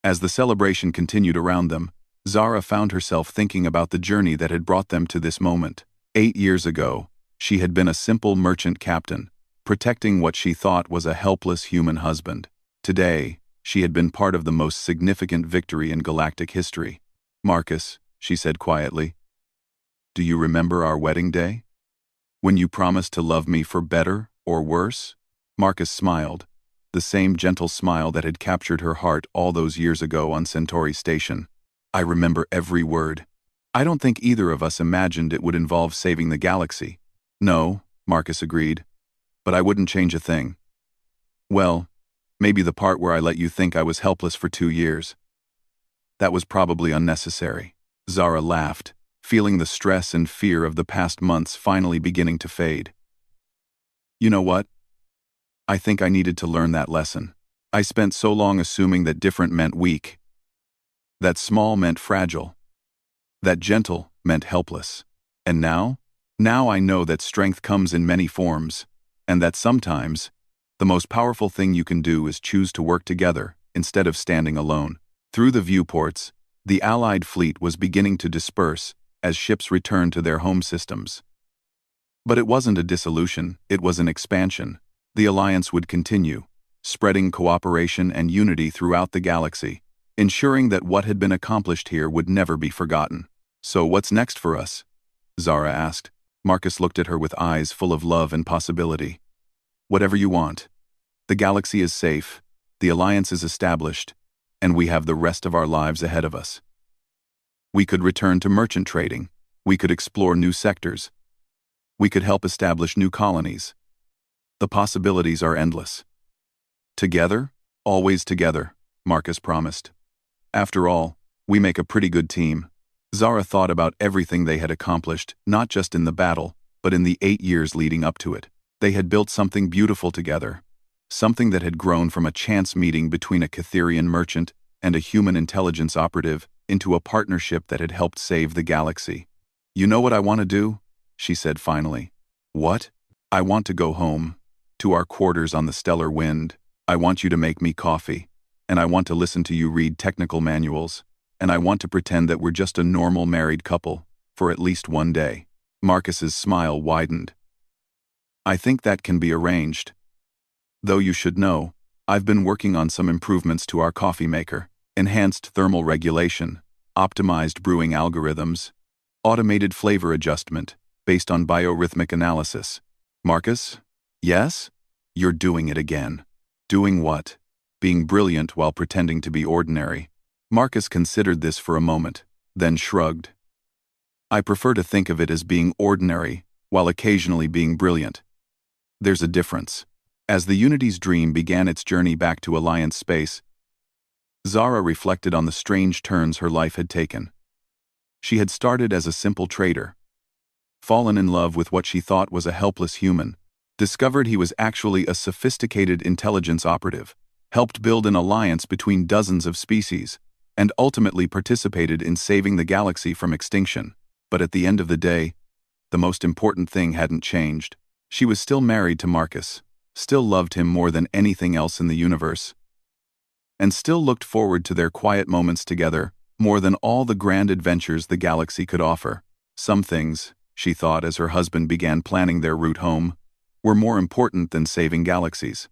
Speaker 1: As the celebration continued around them, Zara found herself thinking about the journey that had brought them to this moment. 8 years ago, she had been a simple merchant captain, protecting what she thought was a helpless human husband. Today, she had been part of the most significant victory in galactic history. "Marcus," she said quietly, "do you remember our wedding day? When you promised to love me for better or worse?" Marcus smiled, the same gentle smile that had captured her heart all those years ago on Centauri Station. "I remember every word. I don't think either of us imagined it would involve saving the galaxy." "No," Marcus agreed, "but I wouldn't change a thing. Well, maybe the part where I let you think I was helpless for 2 years. That was probably unnecessary." Zara laughed, feeling the stress and fear of the past months finally beginning to fade. "You know what? I think I needed to learn that lesson. I spent so long assuming that different meant weak, that small meant fragile, that gentle meant helpless. And now I know that strength comes in many forms, and that sometimes, the most powerful thing you can do is choose to work together instead of standing alone." Through the viewports, the Allied fleet was beginning to disperse as ships returned to their home systems. But it wasn't a dissolution, it was an expansion. The Alliance would continue, spreading cooperation and unity throughout the galaxy, ensuring that what had been accomplished here would never be forgotten. "So what's next for us?" Zara asked. Marcus looked at her with eyes full of love and possibility. "Whatever you want. The galaxy is safe, the Alliance is established, and we have the rest of our lives ahead of us. We could return to merchant trading, we could explore new sectors, we could help establish new colonies. The possibilities are endless. Together, always together," Marcus promised. "After all, we make a pretty good team." Zara thought about everything they had accomplished, not just in the battle, but in the 8 years leading up to it. They had built something beautiful together, something that had grown from a chance meeting between a Catherian merchant and a human intelligence operative into a partnership that had helped save the galaxy. "You know what I want to do?" she said finally. "What?" "I want to go home, to our quarters on the stellar wind. I want you to make me coffee, and I want to listen to you read technical manuals, and I want to pretend that we're just a normal married couple, for at least one day." Marcus's smile widened. "I think that can be arranged. Though you should know, I've been working on some improvements to our coffee maker, enhanced thermal regulation, optimized brewing algorithms, automated flavor adjustment, based on biorhythmic analysis." "Marcus? Yes? You're doing it again." "Doing what?" "Being brilliant while pretending to be ordinary." Marcus considered this for a moment, then shrugged. "I prefer to think of it as being ordinary, while occasionally being brilliant. There's a difference." As the Unity's dream began its journey back to Alliance space, Zara reflected on the strange turns her life had taken. She had started as a simple trader, fallen in love with what she thought was a helpless human, discovered he was actually a sophisticated intelligence operative, helped build an alliance between dozens of species, and ultimately participated in saving the galaxy from extinction. But at the end of the day, the most important thing hadn't changed. She was still married to Marcus, still loved him more than anything else in the universe, and still looked forward to their quiet moments together more than all the grand adventures the galaxy could offer. Some things, she thought as her husband began planning their route home, were more important than saving galaxies.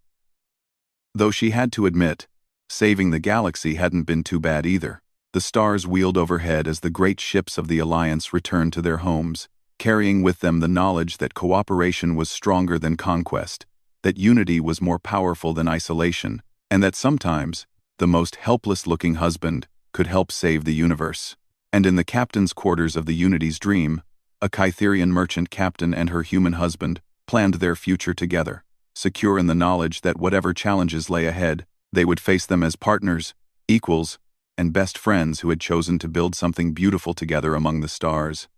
Speaker 1: Though she had to admit, saving the galaxy hadn't been too bad either. The stars wheeled overhead as the great ships of the Alliance returned to their homes, carrying with them the knowledge that cooperation was stronger than conquest, that unity was more powerful than isolation, and that sometimes, the most helpless-looking husband could help save the universe. And in the captain's quarters of the Unity's dream, a Kytherian merchant captain and her human husband planned their future together. secure in the knowledge that whatever challenges lay ahead, they would face them as partners, equals, and best friends who had chosen to build something beautiful together among the stars.